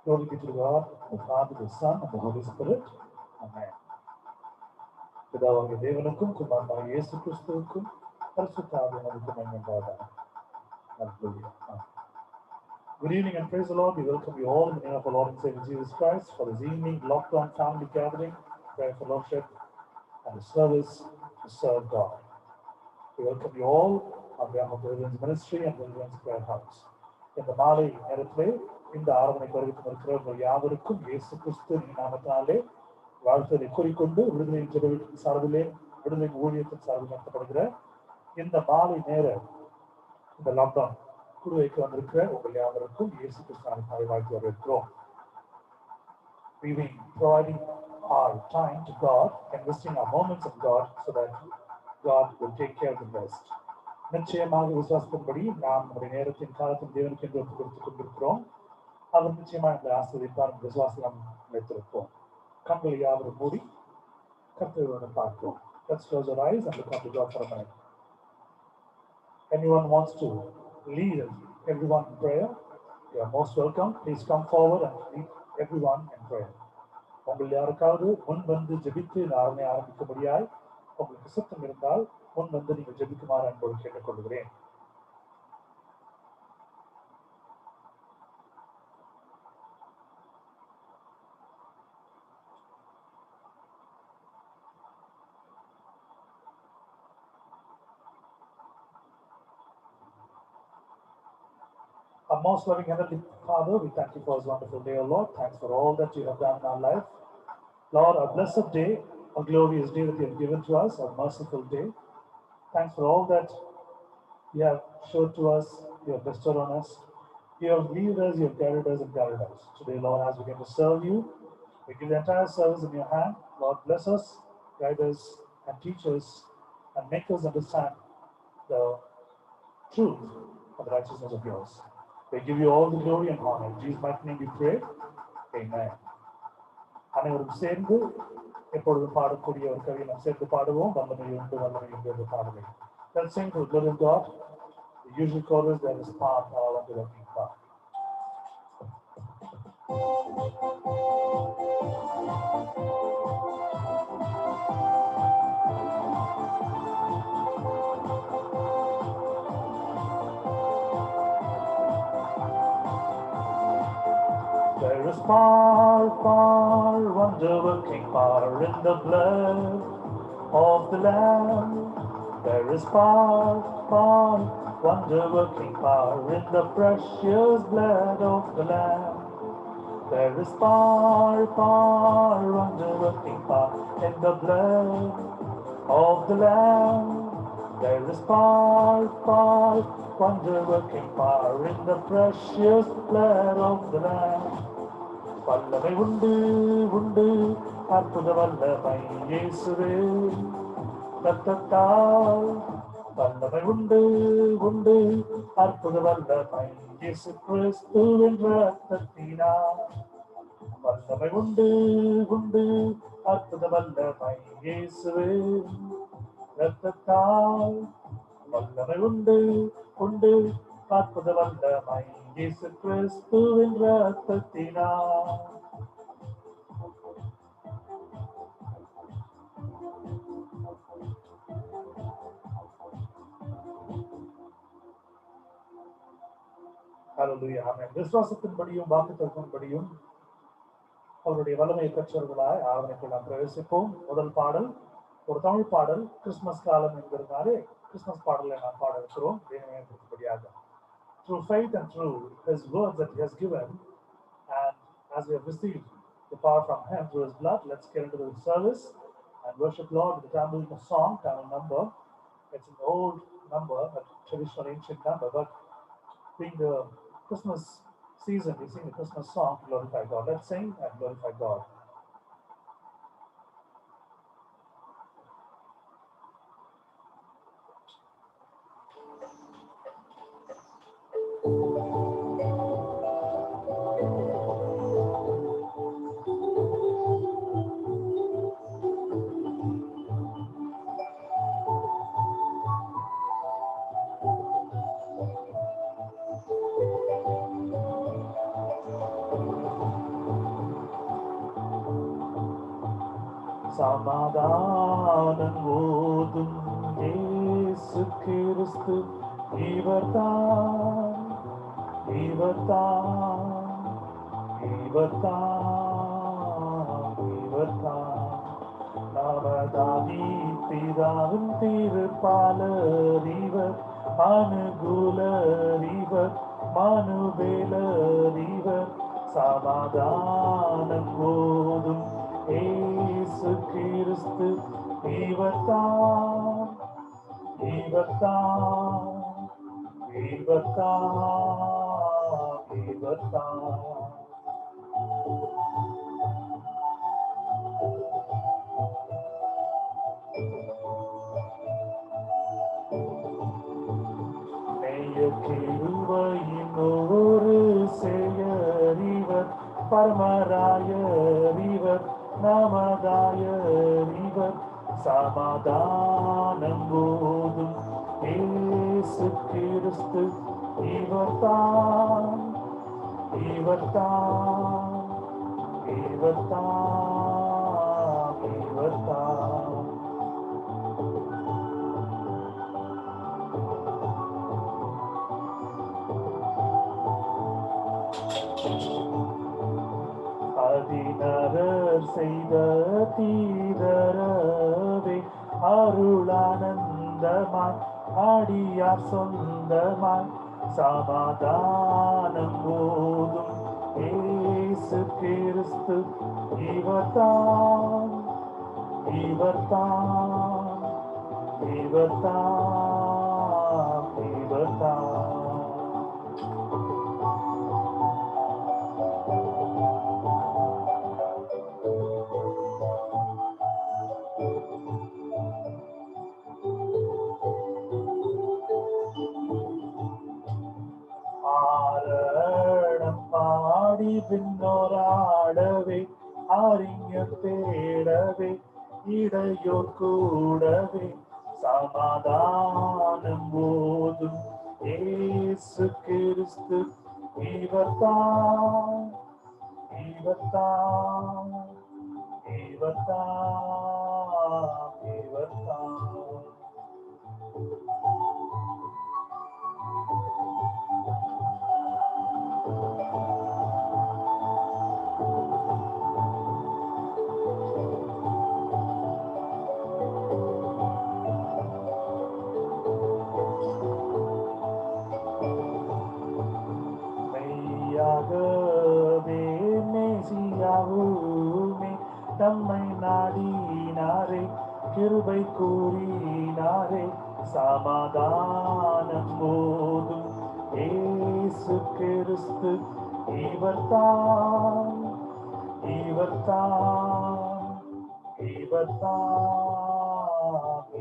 Glory be to God, the Father, the Son, and the Holy Spirit. Amen. பிதாவாகிய தேவனுக்கும் குமாரனாகிய இயேசு கிறிஸ்துவுக்கும் பரிசுத்த ஆவியானவருக்கும் மகிமை உண்டாவதாக. Hallelujah. Good evening and praise the Lord. We welcome you all in the name of our Lord and Savior Jesus Christ for this evening lockdown family gathering, prayer fellowship, and a service to serve God. We welcome you all on behalf of the Deliverance Ministry and Deliverance Prayer House. இந்த மாலை நேரத்திலே இந்த ஆராதனை வருகிற இருக்கிறவர்கள் யாவருக்கும் இயேசு கிறிஸ்து நாமத்தினாலே வாழ்த்துதை கூறிக்கொண்டு விடுதலையின் ஜெபத்தின் சார்பிலே விடுதலையின் ஊழியத்தின் சார்பில் நடத்தப்படுகிற இந்த மாலை நேர இந்த லாக்டவுன் குழுவைக்கு வந்திருக்கிற உங்கள் யாவருக்கும் இயேசு கிறிஸ்து நாமத்தினாலே வாழ்த்து வரவேற்கிறோம். We've been providing our time to God, investing our moments of God so that God will take care of the rest. நிச்சயமாக விசுவாசத்தின்படி நாம் நம்முடைய நேரத்தின் காலத்தின் தேவனுக்கு என்று ஒப்புக் கொடுத்துக் கொண்டிருக்கிறோம். அவர் நிச்சயமாக எங்களை ஆசீர்வதிப்பார். விசுவாசம் நாம் நிலைத்திருப்போம். கண்களை யாவரும் மூடி கர்த்தரை பார்ப்போம். Let's close our eyes and look up to God for a minute. Anyone wants to lead everyone in prayer? You are most welcome. Please come forward and lead everyone in prayer. உங்கள் யாருக்காவது முன் வந்து ஜெபித்து இந்த ஆராதனை ஆரம்பிக்கும்படியாய் உங்களுக்கு சித்தம் இருந்தால் முன் வந்து நீங்கள் ஜெபிக்குமாறு அன்போடு கேட்டுக்கொள்கிறேன். Our most loving Heavenly Father, we thank you for this wonderful day, O Lord. Thanks for all that you have done in our life. Lord, a blessed day, a glorious day that you have given to us, a merciful day. Thanks for all that you have showed to us, you have bestowed on us. You have leaded us, you have guided us and guided us. Today, Lord, as we get to serve you, we give the entire service in your hand. Lord, bless us, guide us, and teach us, and make us understand the truth of the righteousness of yours. We give you all the glory and honor. In Jesus' mighty name we pray. Amen. அனைவரும் சேர்ந்து எப்பொழுதும் பாடக்கூடிய ஒரு கவியை நாம் சேர்ந்து பாடுவோம். வல்லமை உண்டு வல்லமை உண்டு என்று பாடுவேன். Let's sing to the glory of God. The usual chorus, there is part all of the working part. There is power, wonder-working power in the blood of the Lamb. There is power, wonder-working power in the precious blood of the Lamb. There is power, wonder-working power in the blood of the Lamb. There is power, wonder-working power in the precious blood of the Lamb. வல்லமை உண்டு உண்டு அற்புத வல்லமை இயேசுவே ரத்தத்தால். வல்லமை உண்டு உண்டு அற்புத வல்லமை இயேசு கிறிஸ்துவின் ரத்தத்தினால். வல்லமை உண்டு உண்டு அற்புத வல்லமை இயேசுவே ரத்தத்தால். வல்லமை உண்டு உண்டு அற்புத வல்லமை இயேசு கிறிஸ்துவின் ரத்தத்தினால். Hallelujah. Amen. விசுவாசத்தின்படியும் வாக்குத்தத்தத்தின்படியும் அவருடைய வல்லமையை பெற்றவர்களாய் ஆராதனைக்குள் நாம் பிரவேசிப்போம். முதல் பாடல் ஒரு தமிழ் பாடல். கிறிஸ்துமஸ் காலம் என்கிறதுனாலே கிறிஸ்துமஸ் பாடலை நாம் பாட இருக்கிறோம். தேவனையாக through faith and through his words that he has given, and as we have received the power from him through his blood, let's get into the service and worship Lord with the Tamil song, Tamil number. It's an old number, a traditional ancient number, but being the Christmas season, we sing the Christmas song to glorify God. Let's sing and glorify God. சமாதானம் ஓதும் இயேசு கிறிஸ்து இவர்தான் இவர்தான் இவர்தான் இவர்தான் நமதாதி பிதாவின் திருப்பாலர் இவர் அனுகூலர் இவர் மனுவேலர் இவர் சமாதானம் ஓதும் இயேசு கிறிஸ்து இவர்தான் இவர்தான் இவர்தான் இவர்தான் கிருபையின் ஒரு செயறிவர் பரமராயறிவர் நமதாயறிவர் சமாதானம் போதும் இயேசு கிறிஸ்து இவர்தான் இவர்தான் இவர்தான் இவர்தான் அதிநரர் செய்த தீரரவே அருளானந்தமாய் அடியார் சொந்தமாய் சமாதானம் போதும் இயேசு கிறிஸ்து இவர்தான் இவர்தான் இவர்தான் இவர்தான் பின்னோராடவே அறிஞர் தேடவே இடையோர் கூடவே சமாதானம் போதும் இயேசு கிறிஸ்து இவர்தான் இவர்தான் இவர்தான் இவர்தான் தம்மை நாடினாரே கிருபை கூறினாரே சமாதானம் போதும் இயேசு கிறிஸ்து இவர்தான் இவர்தான் இவர்தான்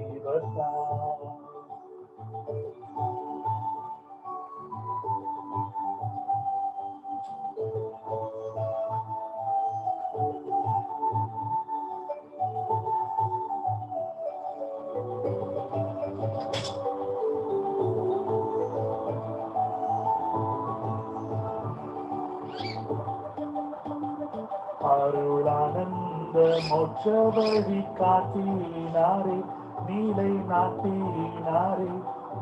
இவர்தான் அருளானந்த மோட்ச வழி காட்டினாரே நீலை நாட்டினாரே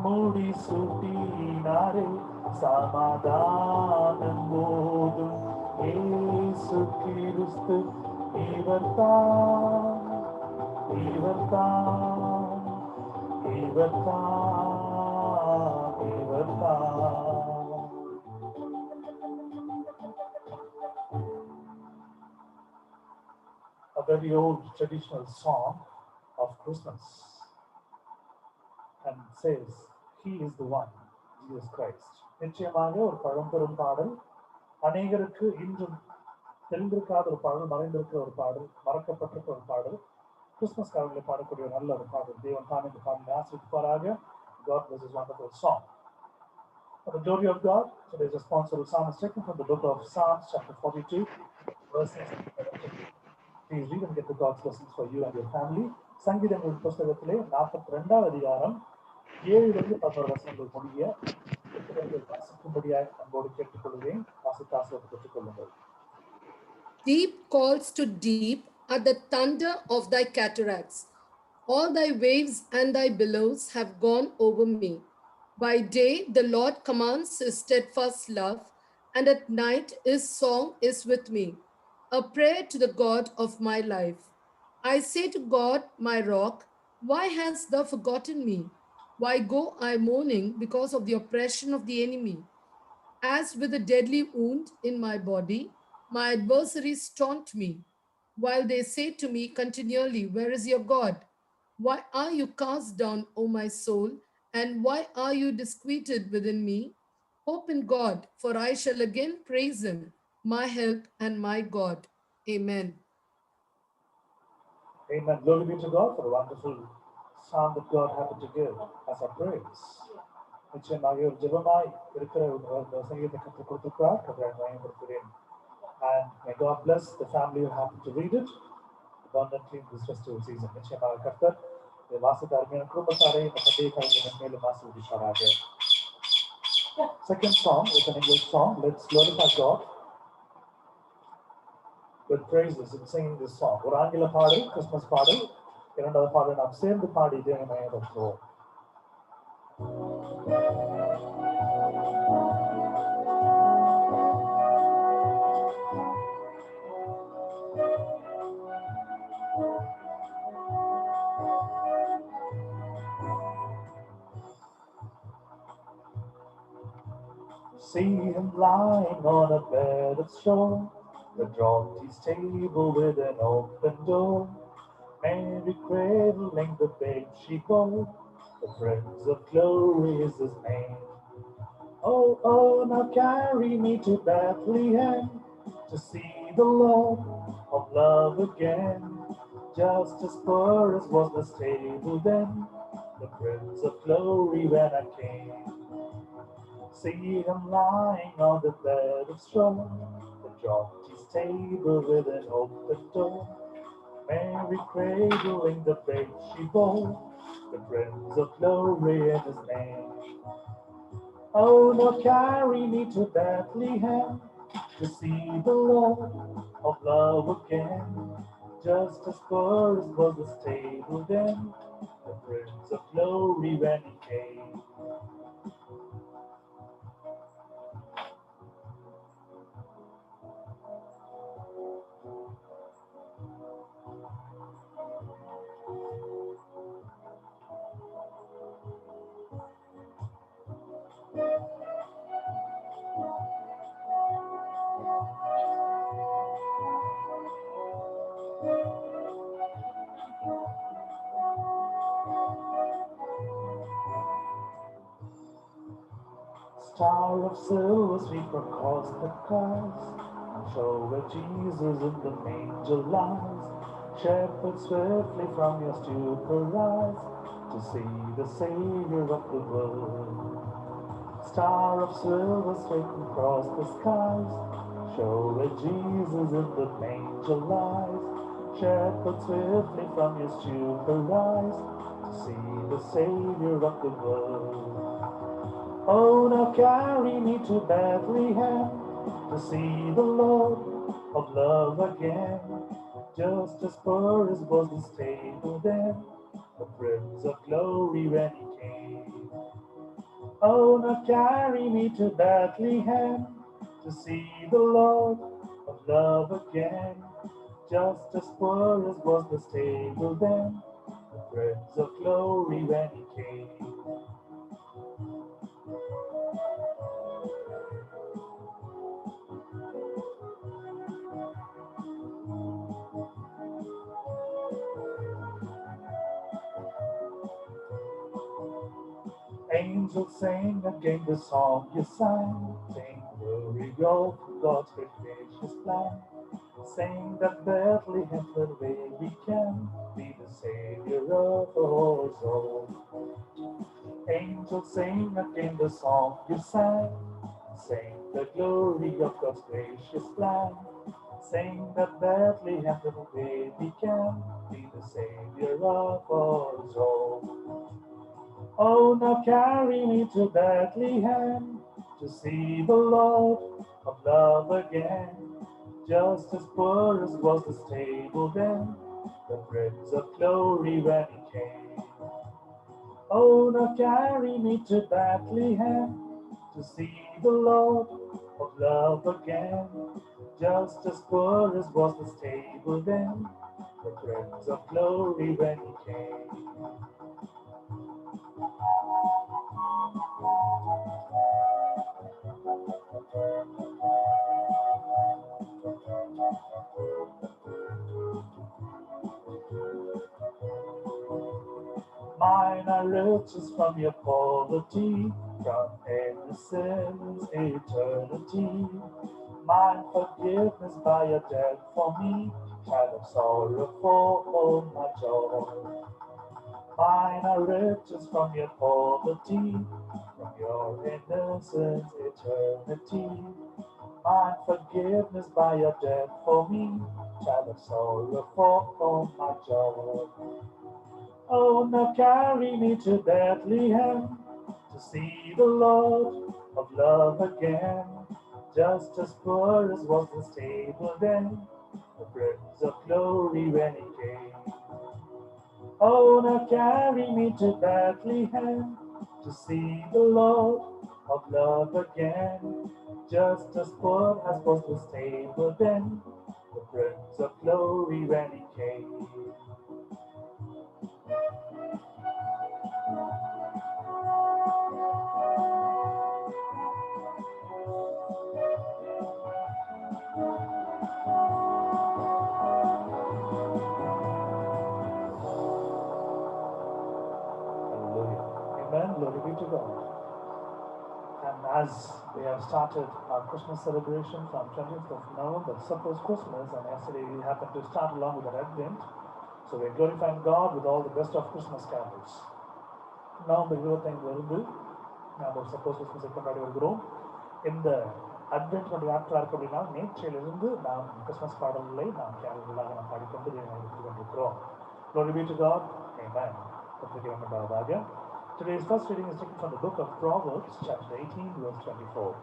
மூடி சூட்டினாரே சமாதானம் போதும் இயேசு கிறிஸ்து இவர்தான் இவர்தான் இவர்தான் இவர்தான் A very old traditional song of Christmas and says, He is the one, Jesus Christ. நிச்சயமாக ஒரு பழம்பெரும் பாடல், அநேகருக்கு இன்றும் தெரிந்திருக்காத ஒரு பாடல், மறைந்திருக்கிற ஒரு பாடல், மறக்கப்பட்டிருக்கிற ஒரு பாடல், கிறிஸ்துமஸ் காலங்களில் பாடக்கூடிய ஒரு நல்ல ஒரு பாடல். தேவன் தான் இந்த பாடலை ஆசீர்வதிப்பாராக. God bless this wonderful song. For the glory of God, today's responsible psalm is taken from the book of Psalms, chapter 42, verses 17. Please read and get the God's blessings for you and your family. சங்கீதங்கள் புஸ்தகத்திலே 42வது அதிகாரம் 7-11 வசனங்கள் முடிய வாசிக்கும்படியாக அன்போடு கேட்டுக்கொள்கிறேன். வாசித்து ஆசீர்வாதத்தை பெற்றுக் கொள்ளுங்கள். Deep calls to deep at the thunder of thy cataracts. All thy waves and thy billows have gone over me. By day the Lord commands his steadfast love, and at night his song is with me, a prayer to the God of my life. I say to God, my rock, why hast thou forgotten me? Why go I mourning because of the oppression of the enemy? As with a deadly wound in my body, my adversaries taunt me, while they say to me continually, where is your God? Why are you cast down, O my soul? And why are you disquieted within me? Hope in God, for I shall again praise him, my help and my God. Amen. Amen. Glory be to God for the wonderful sound that God happened to give as our praise. நிச்சயமாக ஒரு ஜெபமாய் இருக்கிற ஒரு சங்கீதத்தை கற்றுக் கொடுத்திருக்கிறார். கர்த்தரை மகிமைப்படுத்துகிறேன். And may God bless the family who happened to read it abundantly in this festival season. நிச்சயமாக கர்த்தர் இதை வாசித்த அருமையான குடும்பத்தாரை இந்த பண்டிகை காலங்களில் மேலும் ஆசீர்வதிப்பாராக. Second song is an English song. Let's glorify God with praises in singing this song. ஒரு ஆங்கில பாடல், கிறிஸ்துமஸ் பாடல். இரண்டாவது பாடல் நாம் சேர்ந்து பாடி தேவனை மகிமைப்படுத்துவோம். See him lying on a bed of straw, the draughty stable with an open door. Mary cradling the babe she bore, the Prince of Glory is his name. Oh, oh, now carry me to Bethlehem, to see the Lord of love again. Just as poor as was the stable then, the Prince of Glory when I came. See him lying on the bed of straw, the draughty stable with an open door. Mary cradling the babe she bore, the Prince of Glory in his name. Oh, now carry me to Bethlehem, to see the Lord of love again. Just as poor as was the stable then, the Prince of Glory when he came. Star of silver sweep across the skies, and show where Jesus in the manger lies. Shepherds swiftly from your stupor rise, to see the Savior of the world. Star of silver sweep across the skies, show where Jesus in the manger lies. Shepherds swiftly from your stupor rise, to see the Savior of the world. Oh, now carry me to Bethlehem, to see the Lord of love again. Just as poor as was the stable then, the Prince of Glory when he came. Oh, now carry me to Bethlehem, to see the Lord of love again. Just as poor as was the stable then, the Prince of Glory when he came. Angels sing again the song you sang. Sing glory go to God's great gracious plan. Sing that Bethlehem the way we can be the Savior of our soul. Angels sing again the song you sang. Sing the glory of God's gracious plan. Sing that Bethlehem the way we can be the Savior of our soul. Oh, now carry me to Bethlehem, to see the Lord of love again. just as poor as was the stable then, the Prince of Glory when he came. Oh, now carry me to Bethlehem to see the Lord of love again. Just as poor as was the stable then, the Prince of Glory when he came. Mine are riches from your poverty, from innocence, eternity. Mine forgiveness by your death for me, child of sorrow for all my joy. Mine are riches from your poverty, from your innocence, eternity. Mine forgiveness by your death for me, child of sorrow for all my joy. Oh, now carry me to Bethlehem to see the Lord of love again. Just as poor as was the stable then, the Prince of Glory when he came. Oh, now carry me to Bethlehem to see the Lord of love again. Just as poor as was the stable then, the Prince of Glory when he came. Amen. Glory be to God. And as we have started our Christmas celebration from 20th of November, suppose Christmas, and yesterday we happened to start along with the Advent. So we're glorifying God with all the best of Christmas carols. November 25 நாம் suppose கிறிஸ்மஸை கொண்டாடி வருகிறோம். இந்த advent நம்முடைய நாட்களாக இருக்கு அப்படின்னா நேற்றையிலிருந்து நாம் Christmas பாடல்களை நாம் கேரளாக நாம் பாடிக்கொண்டு எடுத்துக் கொண்டிருக்கிறோம். Glory be to God. Amen. Today's first reading is taken from the book of Proverbs, chapter 18, verse 24.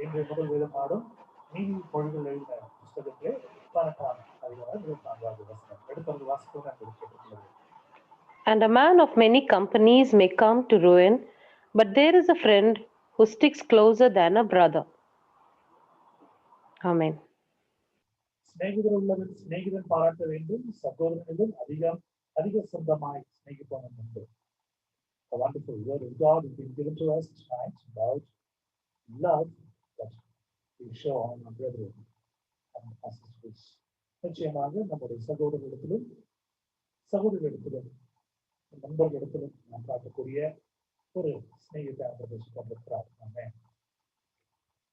இன்றைய முதல் வேத பாடம் நீதிமொழிகள் எழுதின புத்தகத்திலே 18ஆம் அதிகாரம் 24வது வசனம். எடுத்து வாசிப்போம் என்று கேட்டுள்ளது. And a man of many companies may come to ruin, but there is a friend who sticks closer than a brother. Amen. சிநேகிதர் உள்ளவன் சிநேகிதன் பாராட்ட வேண்டும், சகோதரனிலும் அதிக சொந்தமாய் சிநேகிப்பவன் உண்டு. A wonderful word of God has been given to us tonight about love that we show on our brethren and our sisters. நிச்சயமாக நம்முடைய சகோதரர்களிடத்திலும் நண்பர்களிடத்திலும் நாம் காட்டக்கூடிய ஒரு சிநேகிதத்தை பிரதேசித்துக் கொண்டிருக்கிறார். Amen.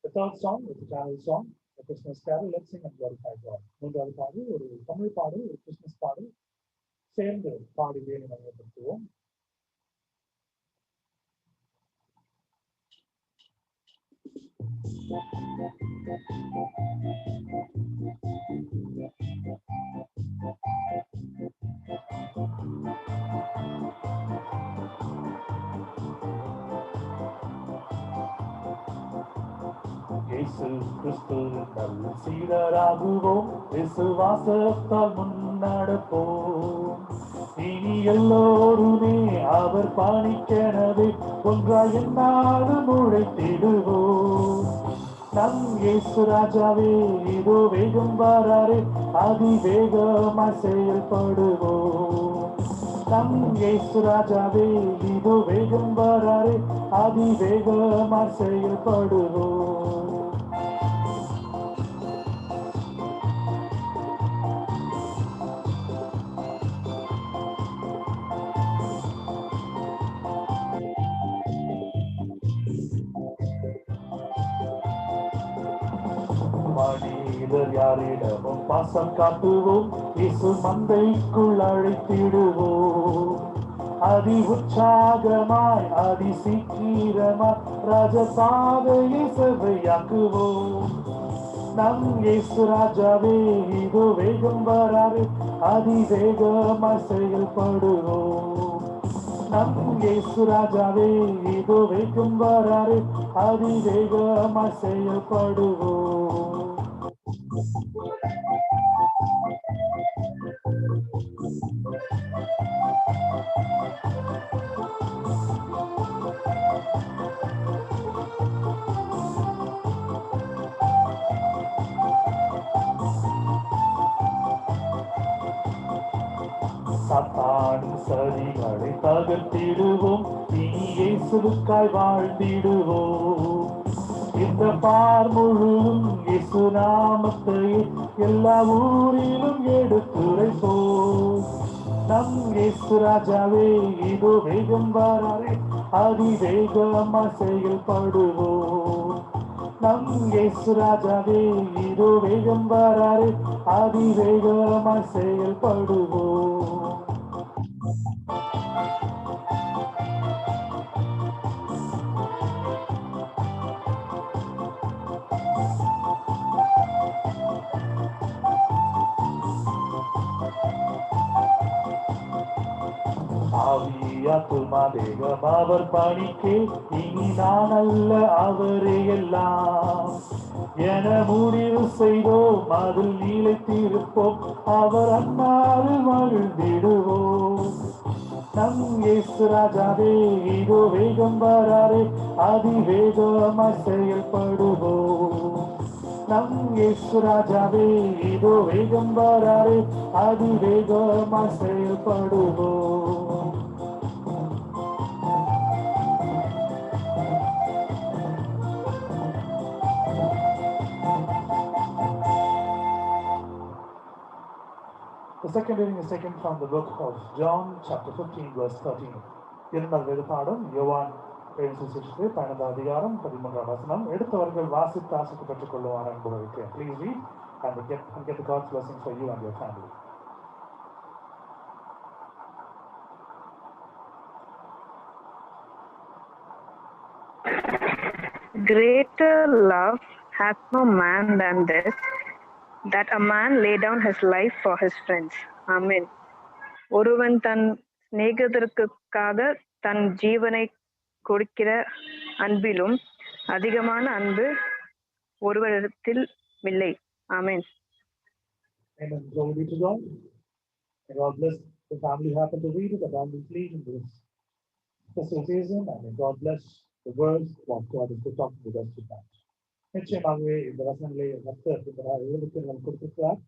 The third song is the channel song, the Christmas carol. Let's sing and glorify God. மூன்றாவது பாடல் ஒரு தமிழ் பாடல், ஒரு கிறிஸ்துமஸ் பாடல் சேர்ந்து பாடி வேணும் அறிமுகப்படுத்துவோம். இயேசு கிறிஸ்துவின் நல் சீடராகுவோம், விசுவாசத்தால் முன்னடப்போம். இனி எல்லோருமே அவர் பணிக்கெனவே ஒன்றாய் எந்நாளும் உழைத்திடுவோம். நம் இயேசு ராஜாவே இதோ வேகம் வராரே, அதிவேகமாய் செயல்படுவோம். நம் இயேசு ராஜாவே இதோ வேகம் வராரே, அதிவேகமாய் செயல்படுவோம். மனிதர் யாரிடமும் பாசம் காட்டுவோம், இயேசு மந்தைக்குள் அழைத்திடுவோம். அதி உற்சாகமாய் அதி சீக்கிரமாய் ராஜபாதையை செவ்வையாக்குவோம். நம் இயேசு ராஜாவே இதோ வேகம் வராரே, அதிவேகமாய் செயல்படுவோம். நம் இயேசு ராஜாவே இதோ வேகம் வராரே, அதிவேகமாய் செயல்படுவோம். சாத்தானின் சதிகளை தகர்த்திடுவோம், இனி இயேசுவுக்காய் வாழ்ந்திடுவோம். இந்த பார் முழுவதும் இயேசு நாமத்தை எல்லா ஊரிலும் எடுத்துரைப்போம். நம் இயேசு ராஜாவே இதோ வேகம் வராரே, அதிவேகமா செயல்படுவோம். நம் இயேசு ராஜாவே இதோ வேகம் வராரே, அதிவேகமா செயல்படுவோம். ஆவியாத்துமா தேகம் அவர் பணிக்கே, இனி நான் அல்ல அவரே எல்லாம் என முடிவு செய்தோம், அதில் நிலைத்திருப்போம், அவர் அன்னாரில் மகிழ்ந்திடுவோம். நம் இயேசு ராஜாவே இதோ வேகம் வராரே, அதிவேகமாய் செயல்படுவோம். நம் இயேசு ராஜாவே இதோ வேகம் வராரே, அதிவேகமாய் செயல்படுவோம். The second reading is taken from the book of John, chapter 15, verse 13. இரண்டாவது வேத பாடம் யோவான் 12 அதிகாரம் 13 வசனம். எடுத்தவர்கள் வாசித்து ஆசித்து பெற்றுக் கொள்ளுவார் என்பதை இருக்கிறேன். Please read and get the God's blessing for you and your family. Greater love hath no man than this, that a man lay down his life for his friends. Amen. ஒருவன் தன் சிநேகிதருக்காக தன் ஜீவனை கொடுக்கிற அன்பிலும் அதிகமான அன்பு ஒருவரிடத்தில் இல்லை. Amen. Amen. Glory be to God. May God bless the family who happen to read it abundantly in this special season, and may God bless the words what God is talking with us tonight. நிச்சயமாகவே இந்த வசனங்களை எழுதுக்கு கொடுத்திருக்கிறார்.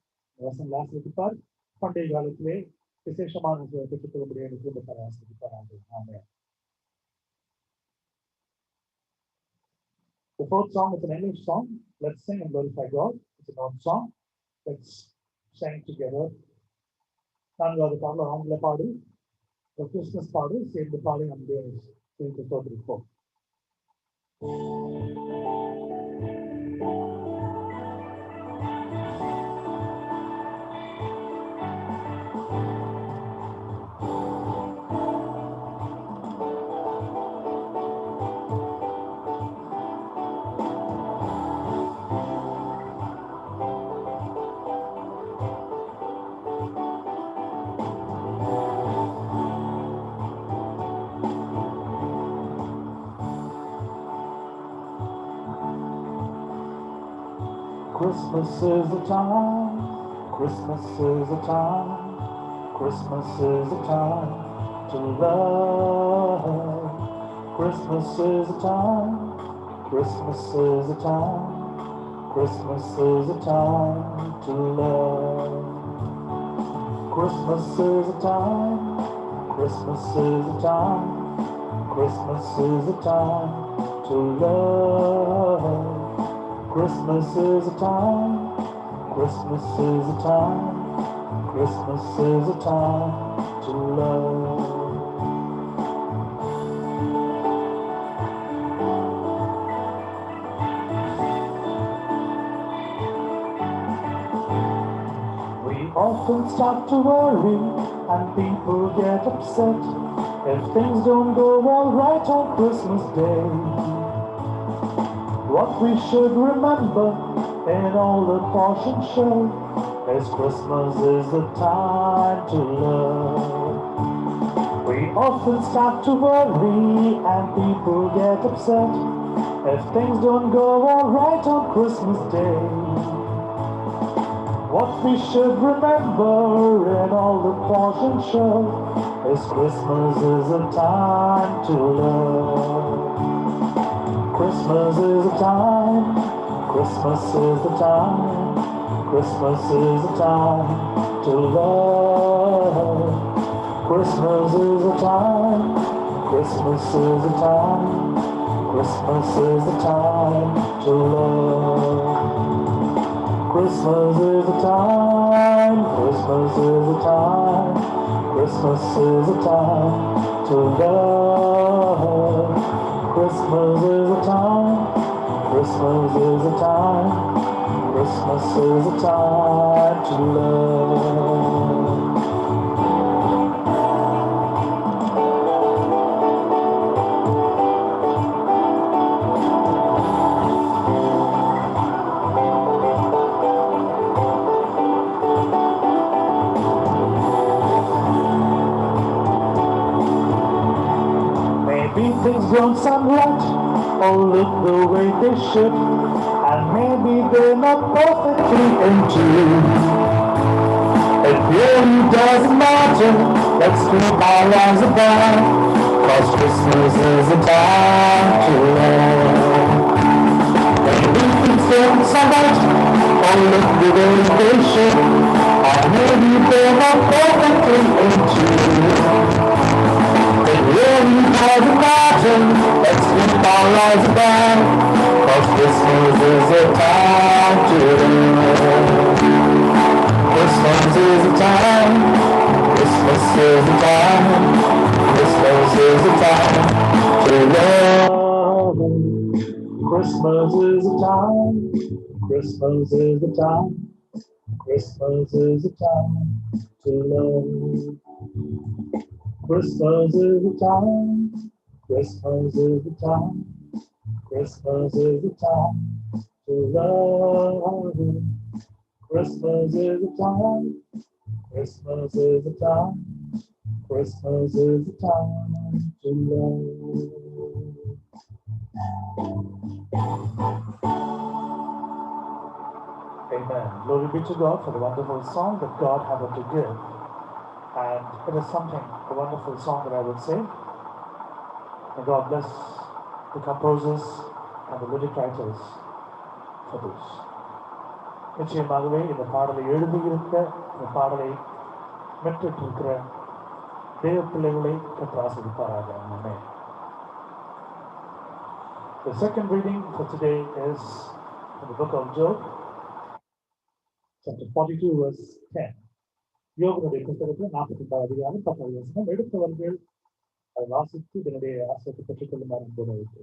வசனம் வாசிப்பார். பண்டைய காலத்திலே விசேஷமான பெற்றுக்கொள்ளக்கூடிய குடும்பத்தார் ஆசிரியப்பார்கள். ஆமென். The fourth song is an English song. Let's sing and glorify God. It's an old song. Let's sing together. நான்காவது பாடல் ஆங்கில பாடு, கிறிஸ்துமஸ் பாடு சேர்ந்து பாடி நம்முடைய சேர்ந்து தோற்றிருப்போம். Christmas is the time, Christmas is the time, Christmas is the time to love. Christmas is the time, Christmas is the time, Christmas is the time to love. Christmas is the time, Christmas is the time, Christmas is the time to love. Christmas is a time, Christmas is a time, Christmas is a time to love. We often start to worry and people get upset if things don't go all right on Christmas Day. What we should remember in all the portion show is Christmas is the time to love. We often start to worry and people get upset if things don't go all right on Christmas Day. What we should remember in all the portion show This Christmas is a time to love. Christmas is a time. Christmas is the time. Christmas is a time to love. Christmas is a time. Christmas is a time. Christmas is the time to love. Christmas is a time. Christmas is a time. Christmas is a time to love. Christmas is a time. Christmas is a time. Christmas is a time to love. Maybe things don't sound right or look the way they should, and maybe they're not perfectly in tune. It really doesn't matter, let's keep our eyes above, 'cause Christmas is a time to love. Maybe things don't sound right or look the way they should, and maybe they're not perfectly in tune. It really doesn't matter, let's keep our eyes above, 'cause Christmas is a time to love. Christmas is a time, Christmas is a time, Christmas is a time to love. Christmas is a time, Christmas is a time, Christmas is a time to love. Christmas is a time, Christmas is a time, Christmas is a time to love. Christmas is a time, Christmas is a time, Christmas is a time to love. Amen. Glory be to God for the wonderful song that God had to give. And it is something, a wonderful song that I would say. May God bless the composers and the lyric writers for this. நிச்சயமாகவே இந்த பாடலை எழுதியிருக்க, இந்த பாடலை மெற்றிட்டிருக்கிற தேவ பிள்ளைகளை கர்த்தர் ஆசீர்வதிப்பாராக. ஆமென். The second reading for today is from the book of Job, chapter 42, verse 10. யோபனுடைய புத்தகத்தில் 42 அதிகாரம் 10 வசனம். எடுத்தவர்கள் அதை வாசித்து இதனுடைய ஆசிரியத்தை பெற்றுக் கொள்ளுமாறு போல இருக்கு.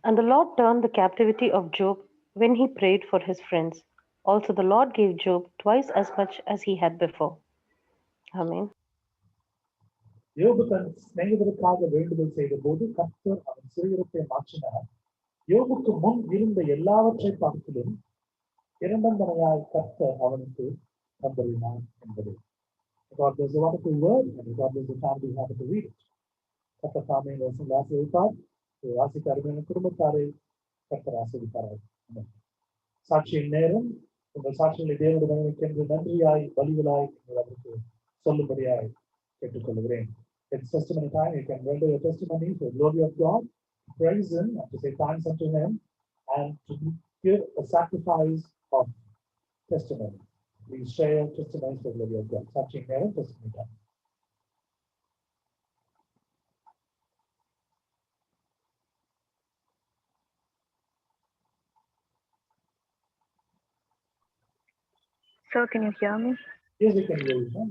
And the Lord turned the captivity of Job when he prayed for his friends. Also, the Lord gave Job twice as much as he had before. Amen. யோபு தன் சிநேகிதருக்காக வேண்டுதல் செய்த போது கர்த்தர் அவன் சிறையிருப்பை மாற்றினார். யோபுக்கு முன் இருந்த எல்லாவற்றை பார்த்திலும் இரண்டந்தனையாய் கர்த்தர் அவனுக்கு தந்தருளினார் என்பது. God bless a wonderful word, and God bless the family who have to read it. கர்த்தர் தாமே இந்த வசனங்களை ஆசீர்வதிப்பார். வாசிக்க அருமையான குடும்பத்தாரை கர்த்தர் ஆசீர்வதிப்பார். சாட்சியின் நேரம், உங்கள் சாட்சிகளை தேவனுடைய மகிமைக்கென்று நன்றியாய் பலிகளாய் நீங்கள் அதற்கு சொல்லும்படியாய் கேட்டுக்கொள்கிறேன். It's testimony time. You can render your testimony for the glory of God, praise Him, and to say thanks unto Him, and to give a sacrifice of testimony. Please share your testimonies for the glory of God. Satching Nero, testimony time. Sir, can you hear me? Yes, we can hear you.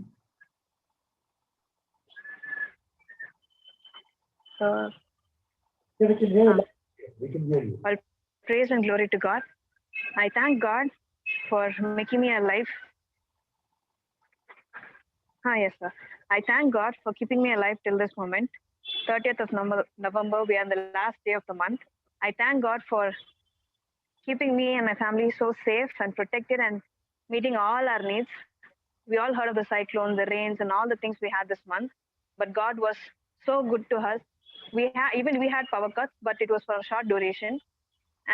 Huh? Yeah, we can hear you. We can hear you. All praise and glory to God. I thank God for making me alive. Yes, sir. I thank God for keeping me alive till this moment. 30th of November, we are in the last day of the month. I thank God for keeping me and my family so safe and protected and meeting all our needs. We all heard of the cyclone, the rains, and all the things we had this month. But God was so good to us. we had power cuts, but it was for a short duration.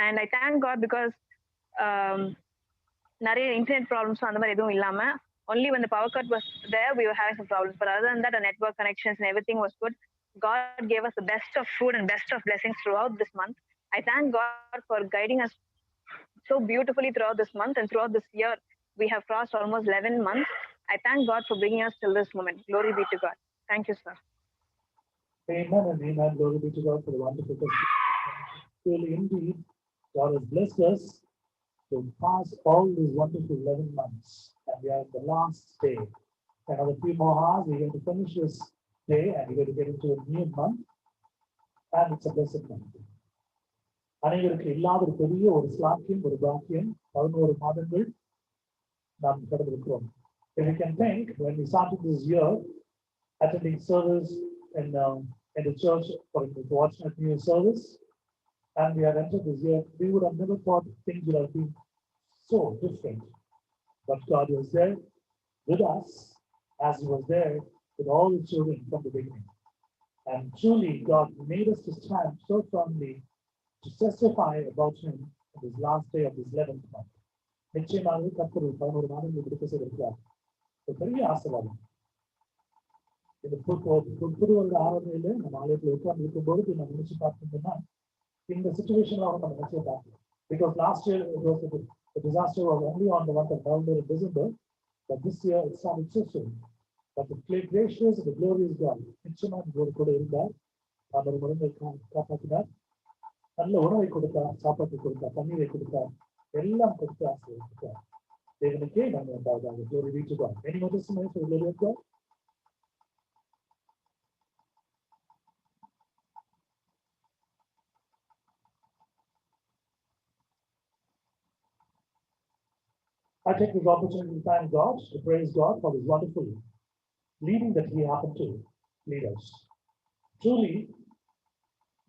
And I thank God because நிறைய internet problems அந்த மாதிரி எதுவும் இல்லாம only when the power cut was there we were having some problems, but other than that the network connections and everything was good. God gave us the best of food and best of blessings throughout this month. I thank God for guiding us so beautifully throughout this month, and throughout this year we have crossed almost 11 months. I thank God for bringing us till this moment. Glory be to God. Thank you, sir. Amen and amen. Glory be to God for the wonderful testimony. Truly, indeed, God has blessed us to pass all these wonderful 11 months, and we are in the last day. Another few more hours, we're going to finish this day, and we're going to get into a new month, and it's a blessed month. அனைவருக்கு இல்லாத ஒரு பெரிய ஒரு ஸ்லாக்கியம், ஒரு பாக்கியம், 11 மாதங்கள் நாம் கடந்திருக்கிறோம். If you can think, when we started this year, attending service in the church for the Watchman New Year service, and we have entered this year, we would have never thought things would have been so different. But God was there with us as He was there with all the children from the beginning. And truly, God made us to stand so firmly to testify about Him on this last day of this 11th month. நிச்சயமாக கர்த்தர் 11 மாதங்கள் விடுக்க செய்திருக்கிறார். ஒரு பெரிய ஆசீர்வாதம். இந்த புது வருட ஆரம்பத்தில் நம்ம ஆலயத்தில் உட்கார்ந்து இருக்கும்போது நம்ம நினைச்சு பார்த்தோம்னா இந்த சிச்சுவேஷன்ல நம்ம நினைச்சு பார்க்கலாம். Because last year the disaster was only on the month of November and December, but this year it started so soon. But the gracious and the glorious God, நிச்சயமாக கூட இருந்தார். அவர் மனதை காப்பாற்றினார். நல்ல உணவை கொடுத்தார், சாப்பாட்டை கொடுத்தார், தண்ணீரை கொடுத்தார், எல்லாம் கொடுத்து ஆசீர்வதித்தார். தேவனுக்கே நாங்கள் உண்டாவதாக. Glory be to God. Any more testimonies for the glory of God? I take this opportunity to thank God, to praise God for His wonderful leading that He happened to lead us. Truly,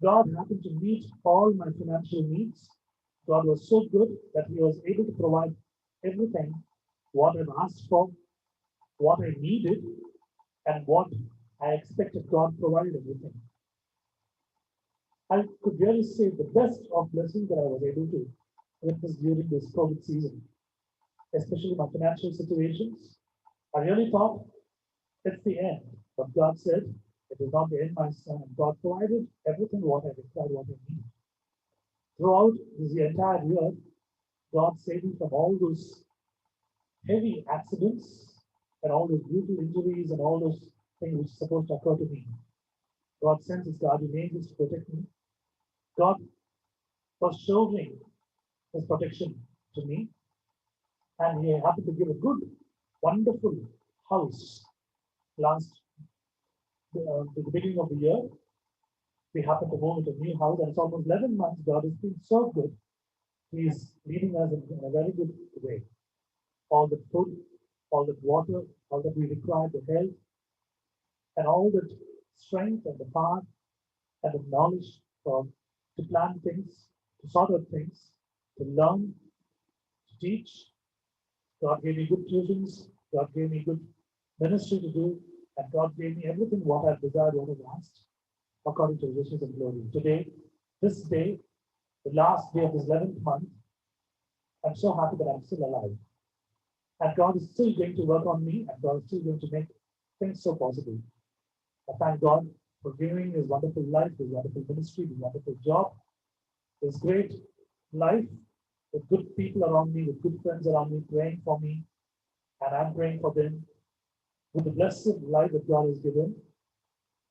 God happened to meet all my financial needs. God was so good that He was able to provide everything, what I've asked for, what I needed, and what I expected. God provided everything. I could really say the best of blessing that I was able to witness during this COVID season, especially my financial situations. I really thought it's the end, but God said, it is not the end, my son. And God provided everything what I required, what I needed. Throughout this entire year, God saved me from all those heavy accidents and all those brutal injuries and all those things which are supposed to occur to me. God sent His guardian angels to protect me. God was showing His protection to me, and He happened to give a good, wonderful house the beginning of the year. We happened to move into a new house, and it's almost 11 months. God has been so good. He is leading us in a very good way. All the food, all the water, all that we require, the health, and all the strength and the power and the knowledge to plan things, to sort out things, to learn, to teach. God gave me good tuitions. God gave me good ministry to do, and God gave me everything what I've desired, what I've asked, according to His wishes and glory. Today, this day, the last day of this 11th month, I'm so happy that I'm still alive. And God is still going to work on me, and God is still going to make things so possible. I thank God for giving His wonderful life, His wonderful ministry, His wonderful job, His great life, with good people around me, with good friends around me, praying for me, and I'm praying for them, with the blessed life that God has given,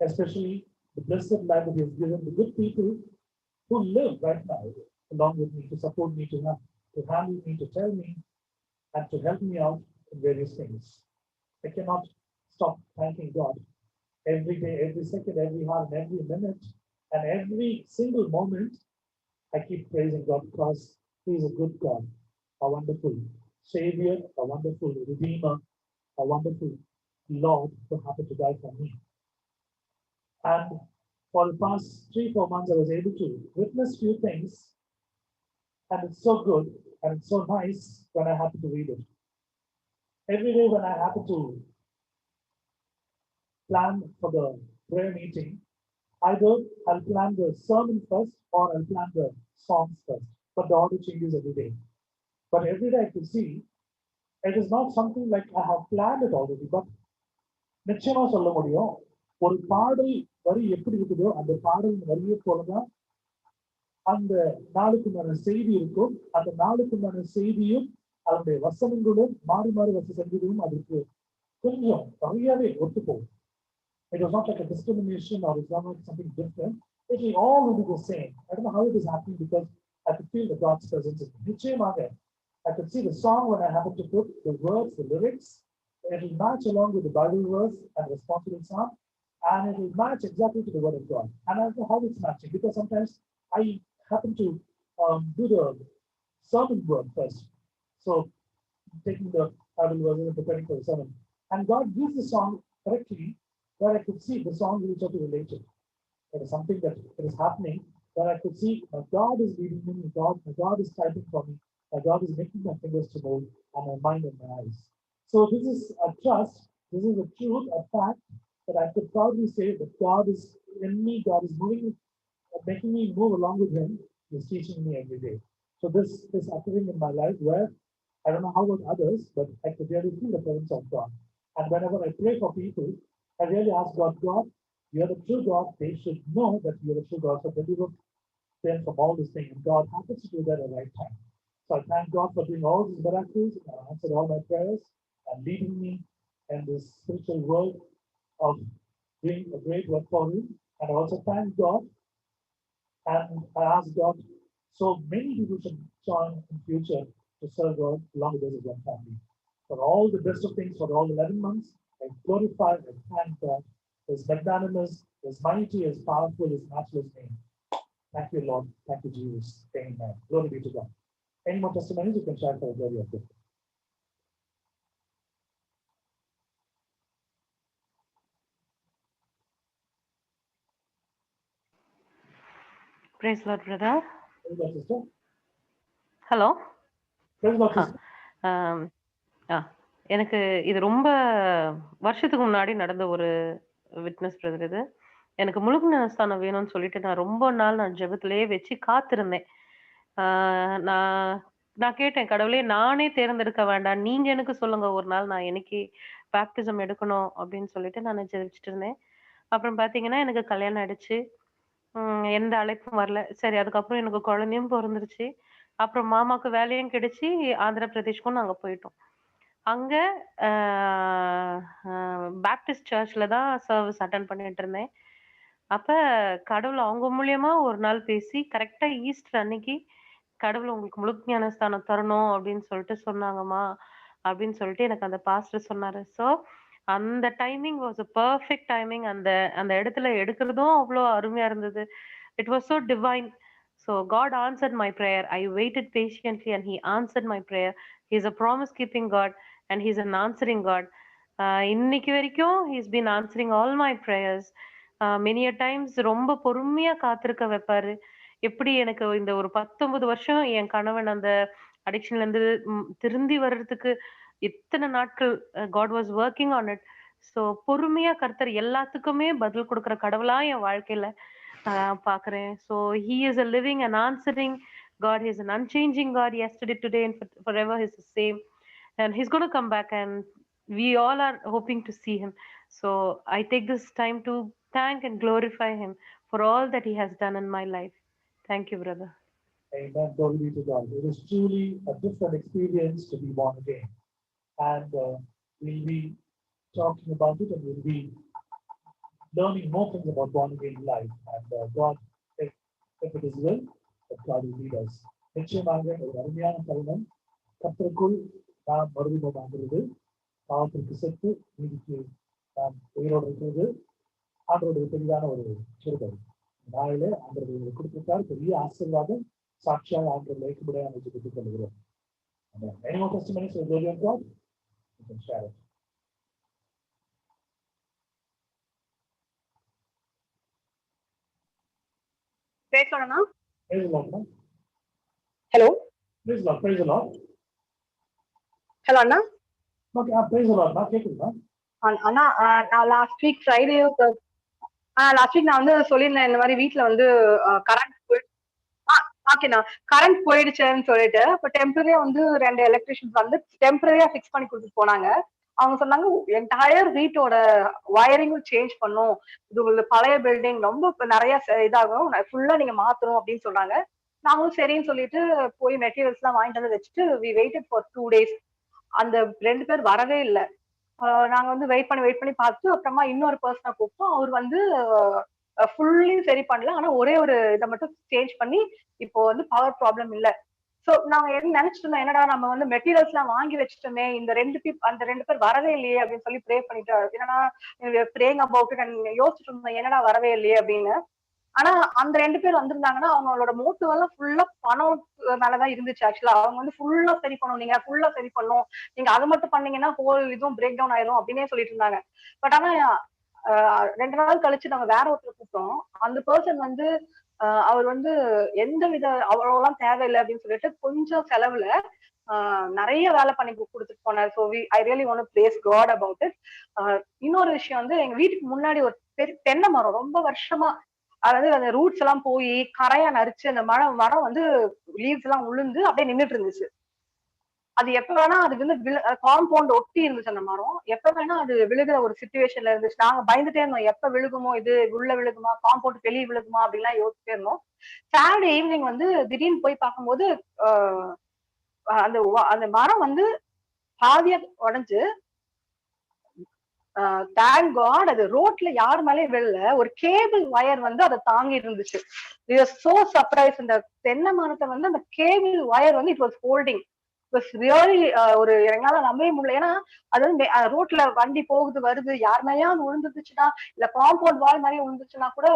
especially the blessed life that He has given the good people who live right now along with me, to support me, to handle me, to tell me, and to help me out in various things. I cannot stop thanking God every day, every second, every hour, and every minute, and every single moment. I keep praising God because He is a good God, a wonderful Savior, a wonderful Redeemer, a wonderful Lord who happened to die for me. And for the past 3-4 months, I was able to witness few things, and it's so good and it's so nice when I happen to read it. Every day when I happen to plan for the prayer meeting, Either I'll plan the sermon first or I'll plan the songs first. But the order changes every day. But every day I could see it is not something like I have planned it already. But நிச்சயமா சொல்ல முடியும், ஒரு பாடல் வரி எப்படி இருக்குதோ அந்த பாடல் வரியை போலதான் அந்த நாளுக்குண்டான செய்தி இருக்கும். அந்த நாளுக்குண்டான செய்தியும் அதனுடைய வசனங்களும் மாறி மாறி வச செஞ்சதும் அதுக்கு கொஞ்சம் நிறையவே ஒத்துப்போகும். It was not like a discrimination or it's not like something different. It will all be the same. I don't know how it is happening because I could feel the God's presence in me. நிச்சயமாக I could see the song when I happened to put the words, the lyrics. It will match along with the Bible verse and responsible song, and it will match exactly to the word of God. And I don't know how it's matching because sometimes I happen to do the sermon word first. So taking the Bible verse and preparing for the sermon. And God gives the song correctly where I could see the song which are related. It is something that it is happening where I could see my God is leading me, my God is typing for me, my God is making my fingers to move and my mind and my eyes. So this is a trust, this is a truth, a fact that I could proudly say that God is in me, God is moving, making me move along with Him, He's teaching me every day. So this is happening in my life where I don't know how about others, but I could really feel the presence of God. And whenever I pray for people, I really ask God, you're the true God. They should know that you're the true God. So deliver them from all this thing. And God happens to do that at the right time. So I thank God for doing all these miracles and answered all my prayers and leading me in this spiritual world of doing a great work for Him. And I also thank God. And I ask God, so many people should join in future to serve God along with us as one family. For all the best of things for all 11 months, I glorify and thank God. His magnanimous, His mighty, His powerful, His matchless name. Thank you, Lord. Thank you, Jesus. Amen. Glory be to God. Any more testimonies you can share for the glory of God? Praise Lord, brother. Praise God, sister. Hello. Praise God, sister. எனக்கு இது ரொம்ப வருஷத்துக்கு முன்னாடி நடந்த ஒரு witness brother. இது எனக்கு முழு ஞானஸ்தானம் வேணும்னு சொல்லிட்டு நான் ரொம்ப நாள் நான் ஜெபத்திலேயே வச்சு காத்திருந்தேன். நான் கேட்டேன், கடவுளே நானே தேர்ந்தெடுக்க வேண்டாம், நீங்க எனக்கு சொல்லுங்க ஒரு நாள் நான் எனக்கு பேப்டிசம் எடுக்கணும் அப்படின்னு சொல்லிட்டு நான் ஜெபிச்சுட்டு இருந்தேன். அப்புறம் பாத்தீங்கன்னா எனக்கு கல்யாணம் ஆயிடுச்சு. எந்த அழைப்பும் வரல. சரி, அதுக்கப்புறம் எனக்கு குழந்தையும் பிறந்துருச்சு. அப்புறம் மாமாக்கு வேலையும் கிடைச்சி ஆந்திர பிரதேஷ்க்கும் நாங்க போயிட்டோம். அங்க பேப்டிஸ்ட் சர்ச்ல தான் சர்வீஸ் அட்டன் பண்ணிட்டு இருந்தேன். அப்ப கடவுள் அவங்க மூலியமா ஒரு நாள் பேசி கரெக்டா ஈஸ்டர் அன்னைக்கு கடவுள் உங்களுக்கு முழு ஞானஸ்தானம் தரணும் அப்படின்னு சொல்லிட்டு சொன்னாங்கம்மா அப்படின்னு சொல்லிட்டு எனக்கு அந்த பாஸ்டர் சொன்னாரு. ஸோ அந்த timing was a perfect timing. அந்த அந்த இடத்துல எடுக்கிறதும் அவ்வளோ அருமையா இருந்தது. It was so divine. So God answered my prayer. I waited patiently and He answered my prayer. He's a promise keeping God and He's an answering God. இன்னைக்கு வரைக்கும் He's been answering all my prayers. many a times ரொம்ப பொறுமையா காத்திருக்க வைப்பாரு. எப்படி எனக்கு இந்த ஒரு 19 வருஷம் என் கணவன் அந்த அடிக்ஷன்ல இருந்து திருந்தி வர்றதுக்கு எத்தனை நாட்கள் God was working on it. So பொறுமையா கர்த்தர் எல்லாத்துக்குமே பதில் கொடுக்குற கடவுளா என் வாழ்க்கையில பாக்குறேன். So He is a living and answering God. He is an unchanging God. Yesterday, today, and forever He's the same. And He's going to come back, and we all are hoping to see Him. So I take this time to thank and glorify Him for all that He has done in my life. Thank you, brother. Amen. Glory be to God. It is truly a different experience to be born again. And we'll be talking about it, and we'll be learning more things about born again life. And God, if it is will, that God will lead us. நிச்சயமாக ஒரு அருமையான தருணம். கர்த்தருக்குள் நாம் மறுபடியும் பாவத்திற்கு செத்து நீதிக்கு நாம் உயிரோடு இருக்கிறது ஆண்டவருடைய பெரிதான ஒரு கிருபை. நாளிலே ஆண்டவர்கள் கொடுத்திருக்கார் பெரிய ஆசீர்வாதம். சாட்சியாக ஆண்டவர்கள் வைக்கும்படியாக அமைச்சு பெற்றுக் கொள்கிறோம். Any more testimonies for the glory of God? You can share it. Praise the Lord. Praise the Lord. Hello. Praise the Lord. Praise the Lord. Hello, Anna. Okay, praise the Lord. கேக்குதுங்களா? Anna, நான் last week Friday last week நான் வந்து சொல்லியிருந்தேன் இந்த மாதிரி வீட்டுல வந்து current ஓகேண்ணா கரண்ட் போயிடுச்சுன்னு சொல்லிட்டு இப்போ டெம்பரரியா வந்து 2 எலக்ட்ரிஷியன்ஸ் வந்து டெம்பரரியா ஃபிக்ஸ் பண்ணி கொடுத்துட்டு போனாங்க. அவங்க சொன்னாங்க என்டையர் வீட்டோட வயரிங்கும் சேஞ்ச் பண்ணும், இது உங்களுக்கு பழைய பில்டிங் ரொம்ப நிறைய இதாகும், ஃபுல்லா நீங்க மாத்தணும் அப்படின்னு சொன்னாங்க. நாங்களும் சரின்னு சொல்லிட்டு போய் மெட்டீரியல்ஸ் எல்லாம் வாங்கிட்டு வந்து வச்சுட்டு வி வெயிட்டட் ஃபார் 2 days. அந்த 2 பேர் வரவே இல்லை. நாங்க வந்து வெயிட் பண்ணி பார்த்து அப்புறமா இன்னொரு பர்சனை கூப்பிட்டோம். அவர் வந்து ஃபுல்லி சரி பண்ணல, ஆனா ஒரே ஒரு இதை மட்டும் சேஞ்ச் பண்ணி இப்போ வந்து பவர் ப்ராப்ளம் இல்ல. சோ நாங்க என்ன நினைச்சிட்டு இருந்தோம், என்னடா நம்ம வந்து மெட்டீரியல்ஸ் எல்லாம் வாங்கி வச்சுட்டோமே, அந்த 2 பேர் வரவே இல்லையே அப்படின்னு சொல்லி ப்ரே பண்ணிட்டு, என்னன்னா ப்ரேயிங் அபவுட் இட் அண்ட் யோசிச்சுட்டு இருந்தோம் என்னடா வரவே இல்லையே அப்படின்னு. ஆனா அந்த 2 பேர் வந்திருந்தாங்கன்னா அவங்களோட மோட்டிவ் எல்லாம் ஃபுல்லா பணம் மேலதான் இருந்துச்சு. ஆக்சுவலா அவங்க வந்து ஃபுல்லா சரி பண்ணும், நீங்க ஃபுல்லா சரி பண்ணும், நீங்க அதை மட்டும் பண்ணீங்கன்னா ஹோல் இதுவும் பிரேக் டவுன் ஆயிரும் அப்படின்னே சொல்லிட்டு இருந்தாங்க. பட் ஆனா 2 நாள் கழிச்சு நாங்க வேற ஒருத்தர் கூப்பிட்டோம். அந்த பர்சன் வந்து அவர் வந்து எந்த வித அவ்வளவுலாம் தேவையில்லை அப்படின்னு சொல்லிட்டு கொஞ்சம் செலவுல நிறைய வேலை பண்ணி கொடுத்துட்டு போனார். So I really want to praise God about it. இன்னொரு விஷயம் வந்து எங்க வீட்டுக்கு முன்னாடி ஒரு பெரிய தென்னை மரம் ரொம்ப வருஷமா, அதாவது அந்த ரூட்ஸ் எல்லாம் போய் கரையா நரிச்சு அந்த மரம் வந்து லீவ்ஸ் எல்லாம் உளுந்து அப்படியே நின்றுட்டு இருந்துச்சு. அது எப்ப வேணா அது வந்து காம்பவுண்ட் ஒட்டி இருந்துச்சு அந்த மரம், எப்ப வேணா அது விழுகிற ஒரு சிச்சுவேஷன்ல இருந்துச்சு. நாங்க பயந்துட்டே இருந்தோம், எப்ப விழுகுமோ, இது உள்ள விழுகுமா, காம்பவுண்ட் வெளியே விழுகுமா அப்படின்லாம் யோசிச்சுட்டே இருந்தோம். சாட்டர்டே ஈவினிங் வந்து திடீர்னு போய் பார்க்கும்போது அந்த அந்த மரம் வந்து பாதியா உடைஞ்சு, தேங்க் காட் அது ரோட்ல யார் மேலே விழல, ஒரு கேபிள் வயர் வந்து அதை தாங்கி இருந்துச்சு. சோ சர்ப்ரைஸ், இந்த தென்னை மரத்தை வந்து அந்த கேபிள் வயர் வந்து இட் வாஸ் ஹோல்டிங். ரியலி ஒரு எங்களால நம்பவே முடியல. ஏன்னா அது வந்து ரோட்ல வண்டி போகுது வருது, யார் மேலேயாவது விழுந்துச்சுன்னா இல்ல காம்பவுண்ட் வால் மாதிரி விழுந்துச்சுன்னா கூட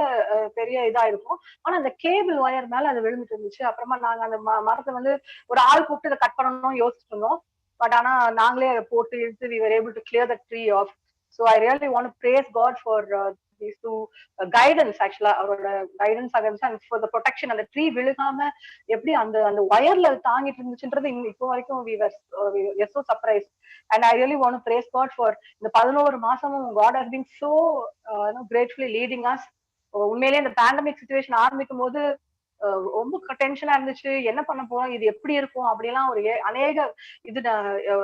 பெரிய இதா இருக்கும். ஆனா அந்த கேபிள் ஒயர் மேல அது விழுந்துட்டு இருந்துச்சு. அப்புறமா நாங்க அந்த மரத்தை வந்து ஒரு ஆள் கூப்பிட்டு அதை கட் பண்ணணும்னு யோசிச்சுட்டு இருந்தோம். பட் ஆனா நாங்களே அதை போட்டு இழுத்து we were able to clear the tree off. So I really want to praise God for these two guidance. Actually அவரோட guidance and for the protection. அந்த ட்ரீ விழுகாம எப்படி அந்த அந்த ஒயர்ல தாங்கிட்டு இருந்துச்சுன்றது இப்போ வரைக்கும் we were so surprised. And I really want to praise God for இந்த 11 மாசமும் God has been so gratefully leading us. உண்மையிலேயே இந்த பேண்டமிக் சிச்சுவேஷன் ஆரம்பிக்கும் போது ரொம்ப டென்ஷனா இருந்துச்சு, என்ன பண்ண போறோம், இது எப்படி இருக்கும் அப்படியெல்லாம் ஒரு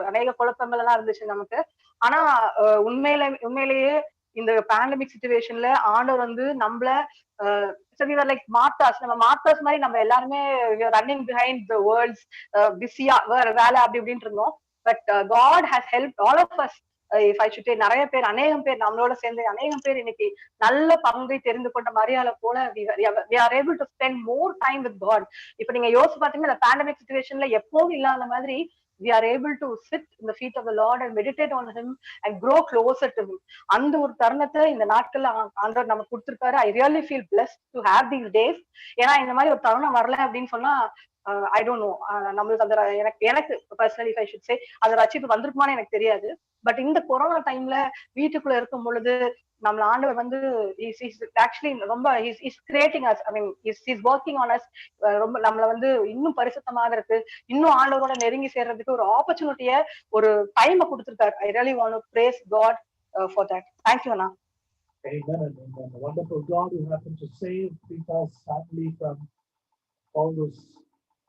அநேக குழப்பங்கள் எல்லாம் இருந்துச்சு நமக்கு. ஆனா உண்மையிலேயே இந்த பேண்டமிக் சிச்சுவேஷன்ல ஆண்டவர் வந்து நம்மள லைக் மார்த்தாஸ், நம்ம மார்த்தாஸ் மாதிரி நம்ம எல்லாருமே ரன்னிங் பிஹைண்ட் த வேர்ல்ட்ஸ், பிஸியா வேற வேலை அப்படி இப்படின்னு இருந்தோம். But God has help all of us. If I should say, அநேகம் பேர் நம்மளோட சேர்ந்து அநேகம் பேர் இன்னைக்கு நல்ல பங்கை தெரிந்து கொண்ட மரியாதை போல we are able to spend more time with God. இப்ப நீங்க யோசிச்சு பாத்தீங்கன்னா இந்த பேண்டமிக் சிச்சுவேஷன்ல எப்போதும் இல்லாத மாதிரி we are able to sit in the feet of the Lord and meditate on him and grow closer to him. அந்த ஒரு தருணத்தை இந்த நாட்கள்ல ஆண்டவர் நமக்கு கொடுத்திருக்காரு. I really feel blessed to have these days. ஏன்னா இந்த மாதிரி ஒரு தருணம் வரல அப்படின்னு சொன்னா ஐ டோன்ட் நோ, நம்மளுக்கு அந்த எனக்கு பர்சனலி ஐ ஷுட் சே அந்த ரட்சிப்பு வந்திருக்குமான்னு எனக்கு தெரியாது. பட் இந்த கொரோனா டைம்ல வீட்டுக்குள்ள இருக்கும் பொழுது நம்மள ஆண்டவர் வந்து ஆக்சுவலி ரொம்ப creating us, I mean is working on us. ரொம்ப நம்மள வந்து இன்னும் பரிசுத்தமாகறதுக்கு, இன்னும் ஆண்டவரோட நெருங்கி சேர்றதுக்கு ஒரு ஆப்பர்ச்சுனிட்டிய, ஒரு டைமை கொடுத்திருக்காரு. I really want to praise God for that. Thank you அண்ணா. Amen and amen. The wonderful God who happened to save Peter's family from all those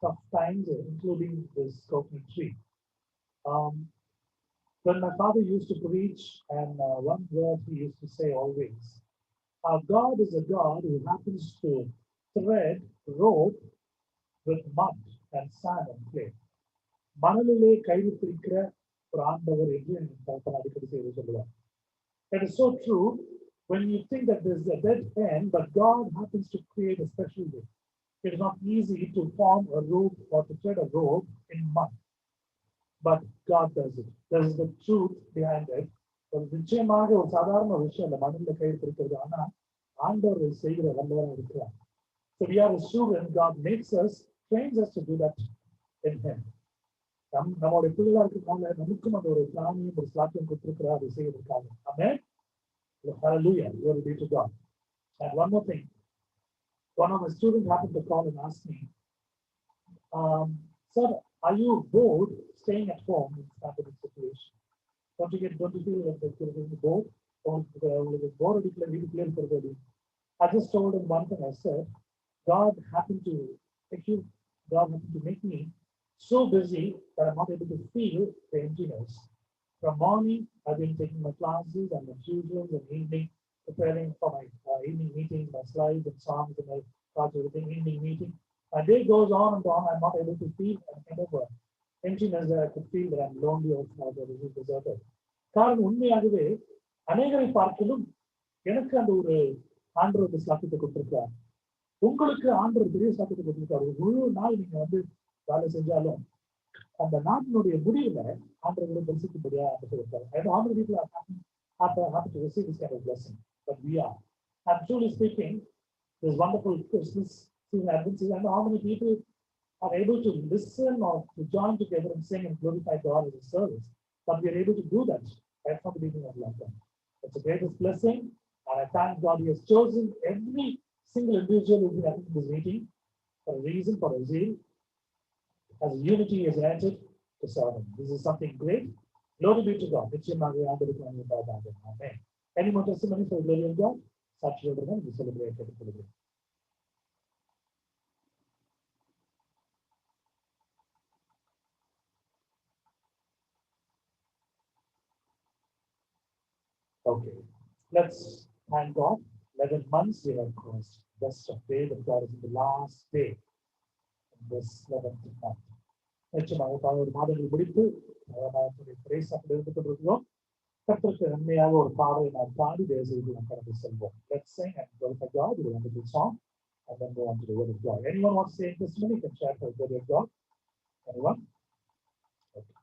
tough times, including this coconut tree. When my father used to preach, and one word he used to say always, our God is a God who happens to thread rope with mud and sand and clay. மணலிலே கயிறு பிடிக்கிற ஒரு ஆண்டவர் என்று என் அடிக்கடி செய்து சொல்லுவார். That is so true. When you think that there's a dead end, but God happens to create a special way. It is not easy to form a rope or to thread a rope in mud, but God does it. There is the truth behind it. நிச்சயமாக ஒரு சாதாரண விஷயம் இல்லை மணலில் கயிறு பிடிக்கிறது, ஆனா ஆண்டவர் செய்கிற வல்லவராக இருக்கிறார். So we are a student. God makes us, trains us to do that in Him. நம்மளுடைய பிள்ளைகளா இருக்கிறதுனால நமக்கும் அந்த ஒரு பிளானியும் ஒரு ஸ்லாட்டையும் கொடுத்திருக்கிறார் அதை செய்வதற்காக. Amen. Hallelujah. Glory be to God. And one more thing. One of my students happened to call and ask me, sir, are you bored staying at home in this pandemic situation? Don't you feel like you're bored? Or bored வீட்டுக்குள்ளே இருக்கிறது? I just told him one thing. I said, God happened to make me so busy that I'm not able to feel the emptiness. From morning, I've been taking my classes and my tuitions, and evening preparing for my evening meetings, my slides and songs, and my thoughts, everything, evening meeting. My day goes on and on. I'm not able to feel kind of emptiness that I could feel that I'm lonely or deserted. காரணம் உண்மையாகவே அநேகரை பார்க்கலும் எனக்கு அந்த ஒரு ஆண்டவர் சாத்தியத்தை கொடுத்திருக்கிறார். உங்களுக்கு ஆண்டவர் பெரிய சாத்தியத்தை கொடுத்திருக்காரு. முழு நாள் நீங்க வந்து வேலை செஞ்சாலும் அந்த நாட்டினுடைய முடிவுல ஆண்டவர்களை தரிசிக்கும்படியா சொல்லியிருக்காரு. I know how many people are happy to receive this kind of blessing, but we are. I'm truly speaking, this wonderful Christmas season, Advent season, I know how many people are able to listen or to join together and sing and glorify God as a service, but we are able to do that right from the beginning of lockdown. It's the greatest blessing, and I thank God He has chosen every single individual who will be attending this meeting for a reason, for a zeal, as unity is united to serve Him. This is something great. Glory be to God. Amen. Any more testimony for the glory of God? Such children we celebrate it. Okay, let's thank God. 11 months we have crossed. Best of day that God is in the last day in this 11th month. நிச்சயமாக ஒரு மாதங்கள் முடித்து எடுத்துக்கொண்டிருக்கிறோம். கர்த்தருக்கு நன்மையாக ஒரு பாடலை நாம் பாடி தேவசபைக்கு நாம் கடந்து செல்வோம். Let's sing and glorify God with a wonderful song and then go on to the word of God. Anyone wants to say testimony? You can share for the word of God. Anyone? Okay.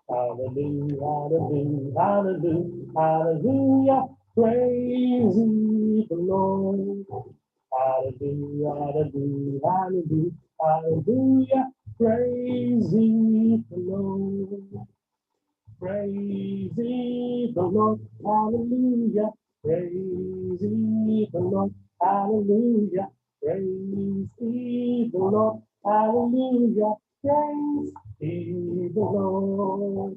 Hallelujah, hallelujah, hallelujah, hallelujah, praise the Lord. Hallelujah, hallelujah, hallelujah, hallelujah, praise the Lord. Praise the Lord, hallelujah, praise the Lord, hallelujah, praise the Lord, hallelujah, praise the Lord.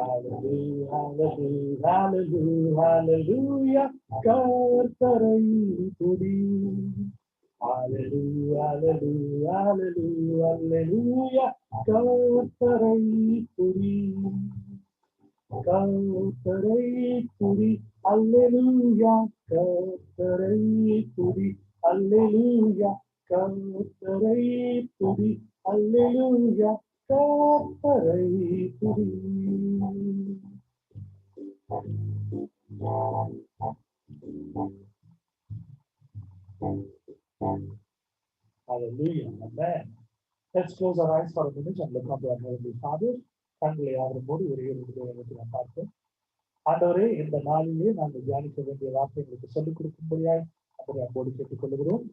Hallelujah, hallelujah, hallelujah, hallelujah, கர்த்தரை துதி. Hallelujah, hallelujah, hallelujah, hallelujah, கர்த்தரை துதி. கர்த்தரை துதி, அல்லேலூயா, கர்த்தரை துதி, அல்லேலூயா, கர்த்தரை துதி, அல்லேலூயா, கர்த்தரை துதி. Hallelujah, amen. Let's close our eyes for a minute and look up to our Heavenly Father. கண்களை ஆடும்போது ஒரே ஒரு பார்ப்போம். ஆண்டவரே, இந்த நாளிலே நாங்கள் தியானிக்க வேண்டிய வார்த்தைகளுக்கு சொல்லிக் கொடுக்கும்படியாய் அவரை அன்போடு கேட்டுக் கொள்கிறோம்.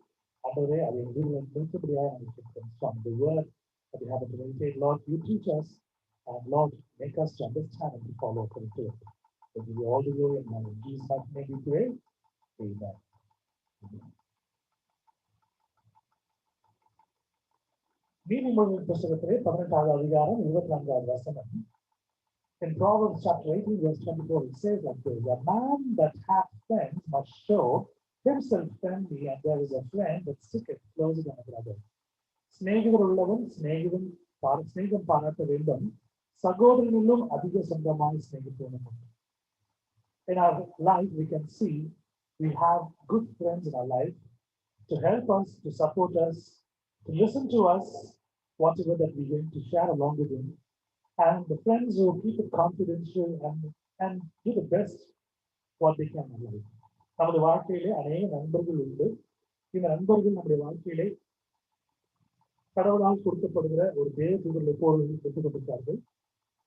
ஆண்டவரே, அதை எதிர்வன் நிறுத்தபடியாய் நாங்கள் கேட்கிறோம். From the word that we have to meditate, Lord, you teach us, and Lord, make us to understand and to follow according to it. We give you all the glory and honor. In Jesus' mighty name we pray. Amen. நீதிமொழியின் புத்தகத்திலே 18வது அதிகாரம் 24வது வசனம். In Proverbs chapter 18 verse 24 it says like this: a man that hath friends must show himself friendly, and there is a friend that sticketh closer than a brother. சிநேகிதர் உள்ளவன் சிநேகம் பாராட்ட வேண்டும், சகோதரனிலும் அதிக சொந்தமாய் சிநேகிப்பவனும் உண்டு. In our life we can see we have good friends in our life to help us, to support us, to listen to us, whatever that we're going to share along with him, and the friends who keep it confidential and do the best what they can in life. நமது வாழ்க்கையிலே அநேக நண்பர்கள் உண்டு. இந்த நண்பர்கள் நம்முடைய வாழ்க்கையிலே கடவுளால் கொடுக்கப்படுகிற ஒரு தேவ தூதர்களை போல கொடுக்கப்பட்டிருக்கார்கள்.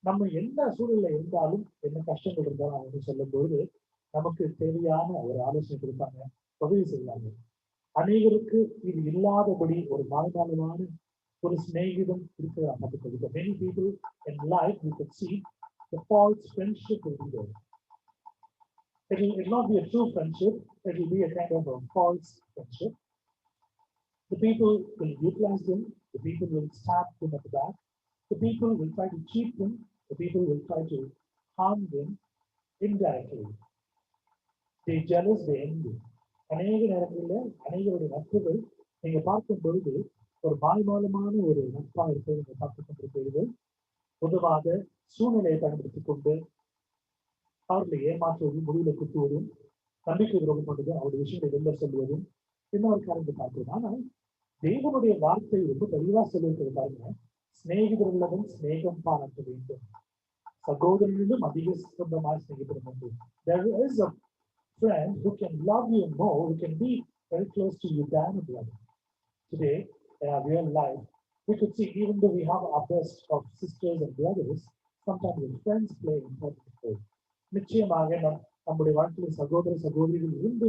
நம்ம என்ன சூழ்நிலை இருந்தாலும் என்ன கஷ்டங்கள் இருந்தாலும் அவங்க சொல்லும் பொழுது நமக்கு தேவையான ஒரு ஆலோசனை கொடுப்பாங்க, உதவி செய்வாங்க. அநேகருக்கு இது இல்லாதபடி ஒரு மாய்மாலமான ஒரு சிநேகிதம் இருக்கிறதா பார்த்துக்கொள்ளும். Many people in life we could see the false friendship will be there. It will not be a true friendship, it will be a kind of a false friendship. The people will utilize them, the people will stab them at the back, the people will try to cheat them, the people will try to harm them indirectly. They jealous, they envy. அநேக நேரங்களில் அநேகருடைய நட்புகள் நீங்க பார்க்கும் பொழுது ஒரு மாய்மாலமான ஒரு நட்பா இருப்பதை நீங்க பார்த்துக் கொண்டிருப்பீர்கள். பொதுவாக சூழ்நிலையை பயன்படுத்திக் கொண்டு அவர்களை ஏமாற்றுவதும், முடிவுல குத்துவதும், நம்பிக்கை துரோகம் பண்ணுவதும், அவருடைய விஷயங்களை வெளில சொல்வதும் இன்னொரு காரணத்தை பார்க்கிறோம். ஆனால் தேவனுடைய வார்த்தை ரொம்ப தெளிவா சொல்லியிருக்கிறது பாருங்க, சிநேகிதர்களுடன் சிநேகம் பாராட்ட வேண்டும், சகோதரர்களிலும் அதிக சொந்தமாக சிநேகிதரும் உண்டு. There is a friend who can love you more, who can be very close to you than a brother. Today, in our real life, we could see, even though we have our best of sisters and brothers, sometimes the friends play an important role. நிச்சயமாக நம்முடைய வாழ்க்கையில் சகோதர சகோதரிகள் இருந்து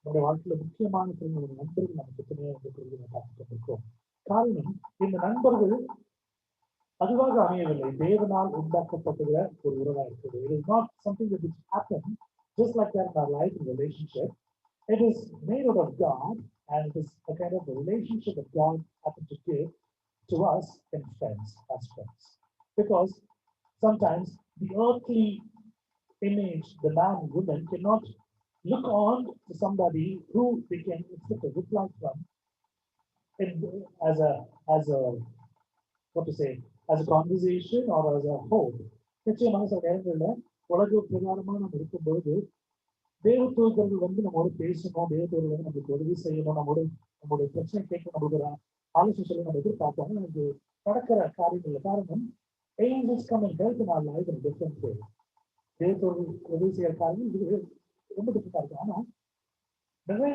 நம்முடைய வாழ்க்கையில முக்கியமான நம்முடைய நண்பர்கள் நமக்கு துணையாக இருக்கிறது நம்ம பார்த்துக் கொண்டிருக்கோம். காரணம், இந்த நண்பர்கள் அதுவாக அமையவில்லை, தேவனால் உண்டாக்கப்பட்டுகிற ஒரு உறவாக இருக்கிறது. It is not something that which happened just like that in our life and relationship. It is made out of God, and it is a kind of a relationship that God happened to give to us in friends, as friends. Because sometimes the earthly image, the man and woman cannot look on to somebody who they can expect a reply from in, as a what to say, as a conversation or as a hope. நிச்சயமாக சில நேரங்களில் உலக பிரகாரமாக நம்ம இருக்கும்போது தேவதூதர்கள் நம்மோடு பேசணும், தேவதூதர்கள் நம்மளுக்கு உதவி செய்யணும், நம்மளுடைய பிரச்சனை கேட்க நம்மளுக்கு ஆலோசனை சொல்லி நம்ம எதிர்பார்த்தோம். நமக்கு நடக்கிற காரியங்கள் காரணம் angels come and help in our life in a different way. தேவதூதர்கள் உதவி செய்யற காரணம் இது ரொம்ப டிஃபரெண்டா இருக்கும். ஆனா நிறைய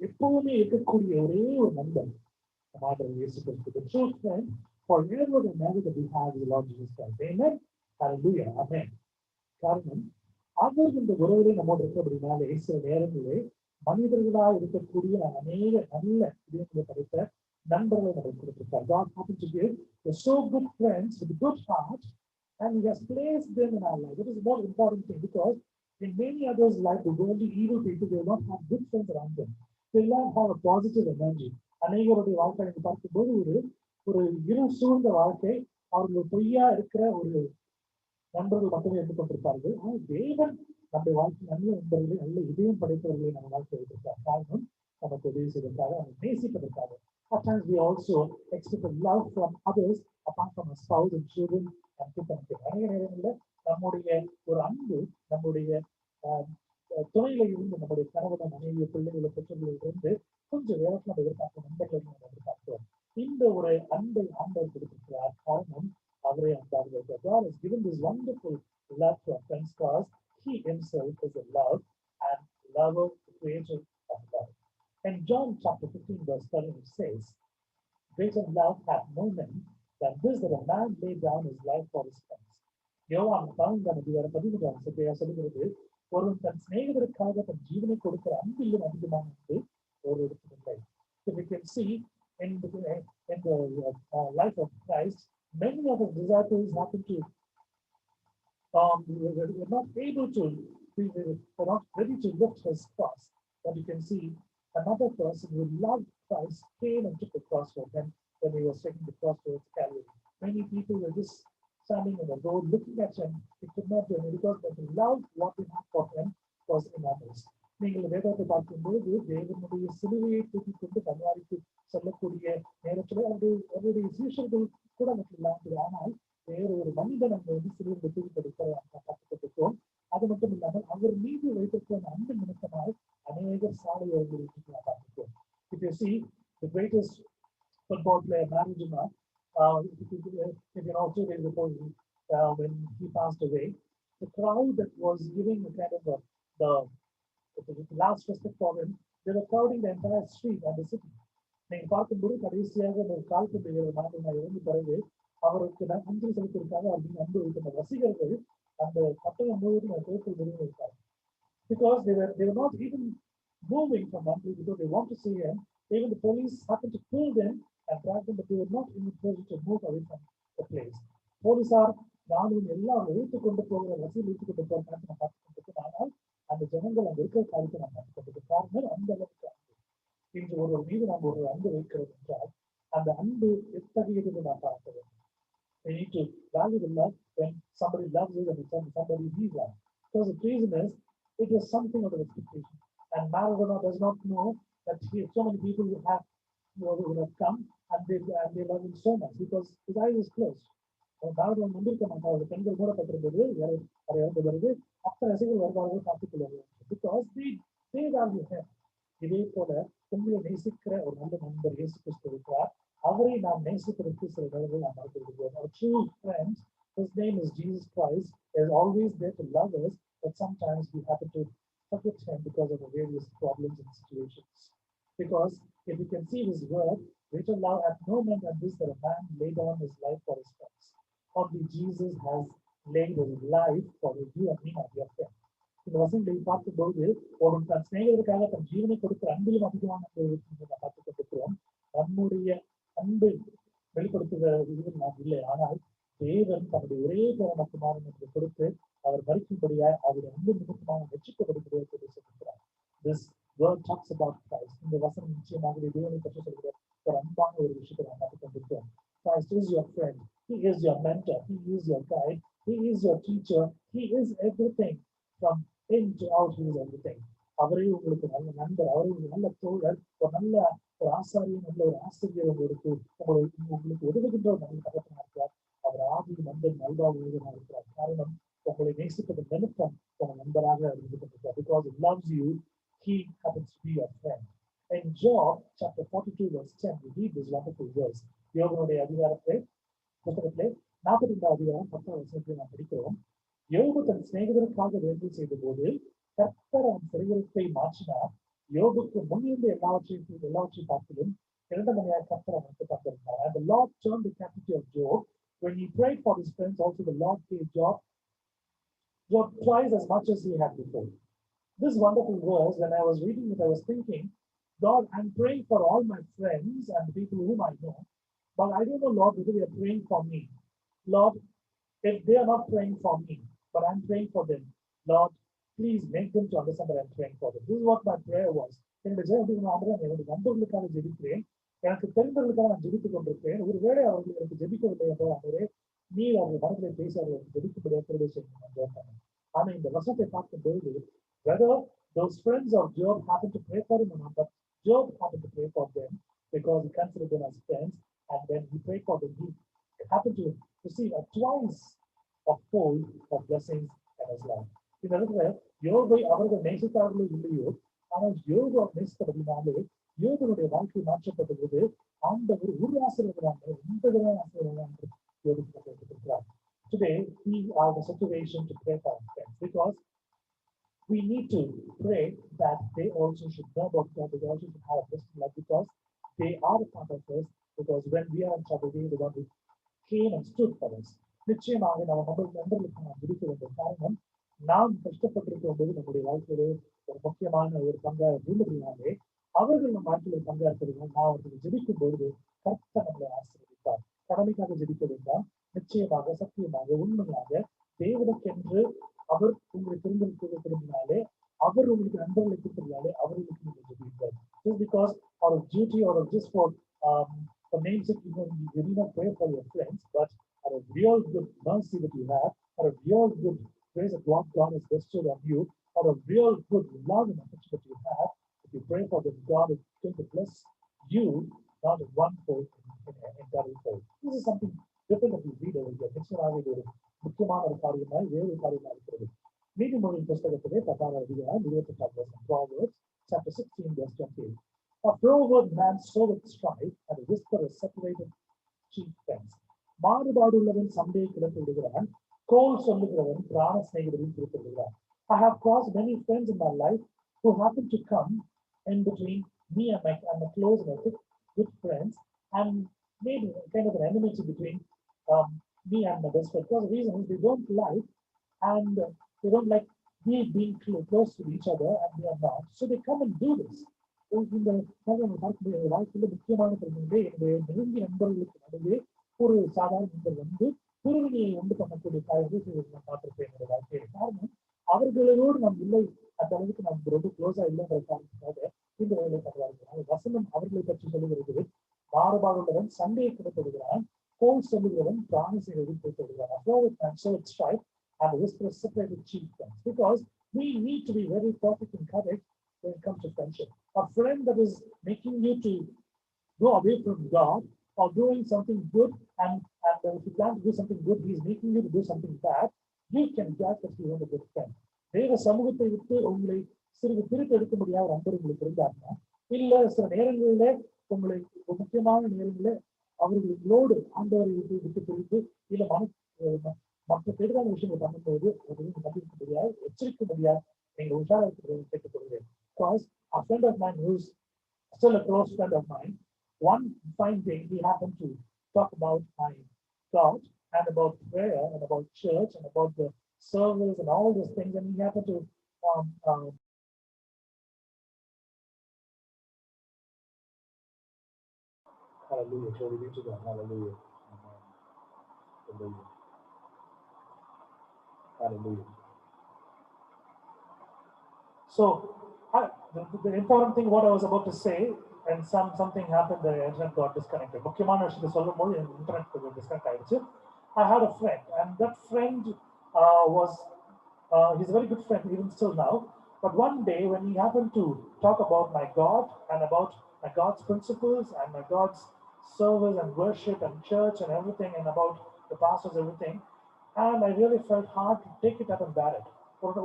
எப்பவுமே இருக்கக்கூடிய ஒரே ஒரு நண்பர் இயேசு கிறிஸ்து. The true friend forever and ever that we have is the Lord Jesus Christ. Amen. Hallelujah. Amen. காரணம், அவர் இந்த உறவுகளை நம்மோடு இருக்கிறபடினாலே சில நேரங்களே மனிதர்களாக இருக்கக்கூடிய அநேக நல்ல இதயங்களை படைத்த நண்பர்களை நமக்கு கொடுத்திருக்கார். God happened to give the so good friends with a good heart, and He has placed them in our life. It is a more important thing, because in many others' life, the worldly evil people, they will not have good friends around them. They will not have a positive energy. அநேகருடைய வாழ்க்கை நீங்க பார்க்கும்போது ஒரு இரு சூழ்ந்த வாழ்க்கை, அவர்கள் பொய்யா இருக்கிற ஒரு நண்பர்கள் மட்டுமே எடுத்துக்கொண்டிருப்பார்கள். ஆனால் தேவன் நம்முடைய வாழ்க்கை நல்ல நண்பர்களை, நல்ல இதயம் படைத்தவர்களை நம்ம வாழ்க்கை வைத்திருக்கார். காரணம், நமக்கு உதவி செய்வதற்காக, அவங்க நேசிப்பதற்காக. At times we also expect a love from others apart from our spouse and children and people. அநேக நேரங்களில் நம்முடைய ஒரு அன்பு நம்முடைய துணையில இருந்து, நம்முடைய கணவன், மனைவி, பிள்ளைகளை, பெற்றோர்களிலிருந்து கொஞ்சம் வேகத்தில் நம்ம எதிர்பார்க்க நண்பர்களை நம்ம எதிர்பார்க்கிறோம். இந்த ஒரு அன்பை ஆண்டவர் கொடுத்திருக்கிறார். காரணம், அவரே அன்பாக இருக்கிறார். God has given this wonderful love to our friends because He Himself is a love and lover, the creator of love. In John chapter 15 verse 7 it says, greater love hath no man than this, that a man lay down his life for his friends. யோவான் 13 சொல்லுகிறது, ஒருவன் தன் சிநேகிதருக்காக தன் ஜீவனை கொடுக்கிற அன்பிலும் அதிகமான அன்பு ஒரு இடத்தில்லை. So we can see in the life of Christ, many of His disciples happen to were not able to, were not ready to lift His cross. But you can see another person who loved Christ came and took the cross for them when He was taking the cross towards Calvary. Many people were just standing in the road looking at Him. They could not do it because they loved what He had for them was enormous. நீங்கள் வேதத்தை பார்க்கும்போது தேவனுடைய சிலுவையை தூக்கிக் கொண்டு கல்வாரிக்கு செல்லக்கூடிய நேரத்தில் அவருடைய சீஷர்கள் கூட நமக்கு இல்லாமல், ஆனால் வேறு ஒரு மனிதன் நம்ம சிலுவையை தூக்கி கற்றுக்கொண்டிருக்கோம். அது மட்டும் இல்லாமல் அவர் மீது வைத்திருக்கிற அன்பு நிமித்தமாய் அநேகர் சாலையோடு பார்த்துக்கோம். If you see the greatest football player Maradona, if you know 2 days before when he passed away, the crowd that was giving a kind of the last respect for him, they were crowding the entire street and the city. நீங்க பார்க்கும்போது கடைசியாக கால்பந்து வீரர் மாறி இறந்த பிறகு அவருக்கு அஞ்சலி செலுத்திருக்காங்க அப்படின்னு அன்பு வைத்த ரசிகர்கள் அந்த பட்டணம் முழுவதும் அந்த தேர்தல் விரும்பியிருக்காங்க. Because they were not even moving from Mumbai because they want to see him. Even the police happened to pull them and drag them, but they were not in a position to move away from the place. போலீசார் நானும் எல்லாம் இழுத்து கொண்டு போகிற ரசிகர்கள் இழுத்து கொண்டு போகிற காட்சி நான் பார்த்து கொண்டிருக்கேன். ஆனால் அந்த ஜனங்கள் அங்க இருக்கிற காரியத்தை நான் பார்த்து கொண்டிருக்கேன். காரணம் அந்த அளவுக்கு அன்பு. இன்று ஒருவர் மீது நாம் ஒரு அன்பு வைக்கிறது என்றால் அந்த அன்பு எத்தகையது நாம் பார்க்க வேண்டும். We need to value the love when somebody loves you and somebody needs love. Because the reason is it is something out of expectation. And Maradona does not know that so many people who have come and they love him so much because his eyes is closed. Maradona வந்திருக்க மாட்டார். அவர் பெண்கள் மூடப்பட்டிருந்தது அதை இறந்த பிறகு அத்தனை ரசிகர்கள் வருவார்கள் காத்துக் கொள்வார்கள். Because they value him. இதே போல உங்களை நேசிக்கிற ஒரு நல்ல நண்பர் இயேசு கிறிஸ்து இருக்கிறார். அவரை நாம் நேசிப்பதற்கு சில நேரங்கள் நாம் மறந்து விடுவோம். Our true friend, his name is Jesus Christ, is always there to love us, but sometimes we happen to forget him because of the various problems and situations. Because if you can see his word, greater love hath no man than this, that a man lay down his life for his friends. Only Jesus has laid his life for you and me, my dear friend. இந்த வசனங்களை பார்க்கும்போது ஒரு தன் சிநேகிதருக்காக தன் ஜீவனை கொடுக்கிற அன்பிலும் அதிகமான பார்த்துக் கொண்டிருக்கிறோம். நம்முடைய அன்பை வெளிப்படுத்துகிற நாம் இல்லை. ஆனால் தேவன் தன்னுடைய ஒரே குமாரன் என்று கொடுத்து அவர் மறிக்கும்படியாய் அவருடைய அன்பு நிமித்தமாக வெற்றிக்கப்படுகிறேன் என்று சொல்கிறார். This word talks about Christ. இந்த வசனம் நிச்சயமாகவே தேவனை பற்றி சொல்கிற ஒரு அன்பான ஒரு விஷயத்தை நாம் பார்த்துக் கொண்டிருக்கிறோம். Christ is your friend. He is your mentor. He is your guide. He is your teacher. He is everything. From in to out, he is everything. அவரே உங்களுக்கு நல்ல நண்பர், அவரே உங்களுக்கு நல்ல தோழர், ஒரு நல்ல ஒரு ஆசாரியர், நல்ல ஒரு ஆசிரியர் உங்களுக்கு உதவுகின்ற ஒரு நல்ல தகப்பனாக இருக்கிறார். அவர் ஆதி நண்பன் நல்வாழ்வாக இருக்கிறார். காரணம் உங்களை நேசிப்பதன் நிமித்தம் உங்கள் நண்பராக இருந்து கொண்டிருக்கிறார். Because he loves you, he happens to be your friend. In Job chapter 42 verse 10, we read this wonderful verse. யோபனுடைய புத்தகத்திலே 42 அதிகாரம் 10 வசனத்தை நாம் படிக்கிறோம். யோபு தன் சிநேகிதருக்காக வேண்டுதல் செய்த போது கர்த்தர் அவன் சரீரத்தை மாற்றினார். யோபுக்கு முன்னிருந்த எல்லாவற்றையும் பார்த்திலும் இரண்டு மணியாக கர்த்தர் அவனுக்கு தந்திருந்தார். And the Lord turned the captivity of Job. When he prayed for his friends, also the Lord gave Job twice as much as he had before. This wonderful verse, when I was reading it, I was thinking, God, I'm praying for all my friends and the people whom I know, but I don't know, Lord, whether they are praying for me. Lord, if they are not praying for me, but I'm praying for them, Lord, please make them to understand that I'm praying for them. This is what my prayer was. என்னுடைய நண்பர்களுக்காக ஜெபிக்கிறேன், எனக்கு தெரிந்தவர்களுக்காக நான் ஜெபித்துக் கொண்டிருக்கிறேன். ஒருவேளை அவர்கள் எனக்கு ஜெபிக்கவில்லை என்றால் அவரே நீ அவர்கள் மனதிலே பேசி அவர்களுக்கு ஜெபிக்கும்படியாக செய்யணும். ஆனா இந்த வசனத்தை பார்க்கும்போது whether those friends of Job happened to pray for him or not, but Job happened to pray for them because he considered them as friends, and when he prayed for them, he happened to receive a twice of fold of blessings in his life. இந்த இடத்துல யோபை அவர்கள் நேசித்தார்களோ இல்லையோ, ஆனால் யோபு நேசித்தபடினாலே யோபனுடைய வாழ்க்கை மாற்றப்பட்டது. ஆண்டவர் ஒரு ஆசீர்வாதம் இந்த விதமான ஆசீர்வாதம் யோபிக்கிறார். Today we are in a situation to pray for our friends because we need to pray that they also should know about God, they also should have a blessed life because they are a part of us, because when we are in trouble, they are the one who came and stood for us. நிச்சயமாக நம்ம நண்பர்களுக்கு நாம் ஜெபிக்க வேண்டும். காரணம் நாம் கஷ்டப்பட்டிருக்கும் போது நம்முடைய வாழ்க்கையிலே ஒரு முக்கியமான ஒரு பங்காக இருந்ததுனாலே அவர்கள் நம் வாழ்க்கையில் பங்கா இருக்கிறது. நான் அவர்கள் ஜெபிக்கும் பொழுது கர்த்தர் நம்மளை ஆசீர்வதிப்பார். கடமைக்காக ஜெபிக்க வேண்டாம். நிச்சயமாக சத்தியமாக உண்மையாக தேவனுக்கென்று அவர் உங்களை திரும்பினாலே அவர் உங்களுக்கு நண்பர்களை கொடுத்ததுனாலே அவர்களுக்கு நீங்கள் ஜெபிப்பீர்கள். Just because out of duty or just for namesake, you need not pray for your friends, but out of real good mercy that you have, out of real good grace that what God has bestowed on you, out of real good love and affection that you have, if you pray for them, God is going to bless you, not in one fold, in double fold. This is something different that we read over here. நிச்சயமாக இது ஒரு முக்கியமான ஒரு காரியமாய் வேறு காரியமாக இருக்கிறது. நீதிமொழியின் புஸ்தகத்திலே 10ஆம் அதிகாரம் 28ஆம் வசனம், Proverbs chapter 16 verse 28. A froward man soweth strife, and a whisperer separated chief friends. மாறுபாடு உள்ளவன் சண்டையை கிளப்பி விடுகிறான், கோல் சொல்லுகிறவன் பிராண சிநேகிதரையும் பிரித்து விடுகிறான். I have crossed many friends in my life who happen to come in between me and my close and good friends, and maybe kind of an enmity between me and my best friend. Because the reason is they don't like, and they don't like me being close to each other, and they are not. So they come and do this. இந்த பார்க்கக்கூடிய வாழ்க்கையில முக்கியமான பிரச்சனை என்னுடைய நெருங்கிய நண்பர்களுக்கு நடுவே ஒரு சாதாரண நண்பர் வந்து பிரிவினையை உண்டு பண்ணக்கூடிய காரியங்கள் நான் பார்த்திருப்பேன் என்னுடைய வாழ்க்கையில. காரணம் அவர்களோடு நாம் இல்லை, அந்த அளவுக்கு நாம் ரொம்ப க்ளோஸா இல்லைங்கிற காரணத்துக்காக இந்த வேலை பண்ணுவார்கள். வசனம் அவர்களை பற்றி சொல்லுகிறது, மாறுபாடு உள்ளவன் சண்டையை கொடுப்படுகிறான், கோல் சொல்லுகிறவன் promise கொடுப்படுகிறான். So it's right, and this is separated cheap friends, because we need to be very perfect and correct when it comes to friendship. A friend that is making you to go away from God or doing something good, and if you plan to do something good, he is making you to do something bad, you can judge that he is a good friend. தேவ சமூகத்தை விட்டு உங்களை சிறிது பிரித்து எடுக்க முடியாத நண்பர் உங்களுக்கு இருந்தாருன்னா, இல்ல சில நேரங்களில உங்களை முக்கியமான நேரங்களில் அவர்களோடு ஆண்டவரை விட்டு பிரித்து இல்ல மற்ற பெரிதான விஷயங்கள் பண்ணும்போது நம்பிக்க முடியாது, எச்சரிக்க முடியாது. நீங்க உஷாரா இருக்கிறது கேட்டுக்கொள்கிறேன். Because a friend of mine who's still a close friend of mine, one fine day he happened to talk about my God and about prayer and about church and about the service and all those things, and he happened to hallelujah, glory be to God, hallelujah, hallelujah, hallelujah. So the important thing what I was about to say, and something happened, the internet got disconnected. முக்கியமான விஷயத்தை சொல்லும் போது internet disconnect ஆயிடுச்சு. I had a friend, and that friend was he's a very good friend even still now. But one day when he happened to talk about my God and about my God's principles and my God's service and worship and church and everything, and about the pastors, everything, and I really felt hard to take it up and bear it.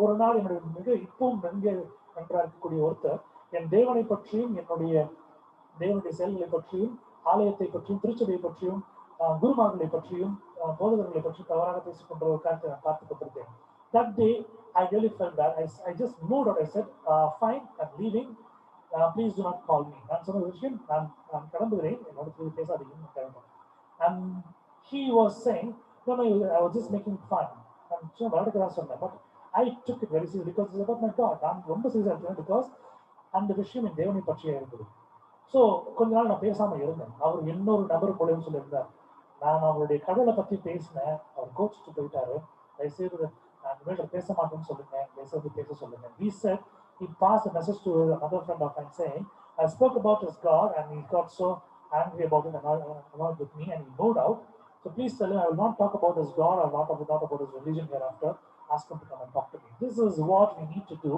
ஒரு நாள் என்னுடைய மிக இப்பவும் நன்கு நன்றாக இருக்கக்கூடிய ஒருத்தர் என் தேவனை பற்றியும் தேவனுடைய செயல்களை பற்றியும் ஆலயத்தை பற்றியும் திருச்சபையை பற்றியும் குருமார்களை பற்றியும் போதகர்களை பற்றி தவறாக பேசிக் கொண்ட ஒரு காரியத்தை நான் பார்த்துக் கொண்டிருக்கேன். That day I really felt bad. I just moved out. I said, fine, I'm leaving. Please do not call me. நான் சொன்ன விஷயம், நான் கிளம்புகிறேன், என்னோட பேசாதீங்கன்னு கிளம்புறேன். And he was saying, no, I was just making fun. நான் வளர்க்கதான் சொன்னேன், but I took it very seriously because it's about my God. நான் ரொம்ப சீரியஸா இருக்கேன் because அந்த விஷயம் என் தேவனை பற்றியே இருந்தது. ஸோ கொஞ்ச நாள் நான் பேசாம இருந்தேன். அவர் இன்னொரு நபர் போலன்னு சொல்லியிருந்தார். நான் அவருடைய கடவுளை பத்தி பேசினேன், அவர் கோச்சிட்டு போயிட்டாரு, தயவுசெய்து நான் இனிமேல் பேச மாட்டேன்னு சொல்லுங்க, தயவுசெய்து பேச சொல்லுங்க. He said, he passed a message to another friend of mine saying, I spoke about his God and he got so angry about it and annoyed with me and he moved out. So please tell him I will not talk about his God or not about his religion hereafter. Ask him to come and talk to me. This is what we need to do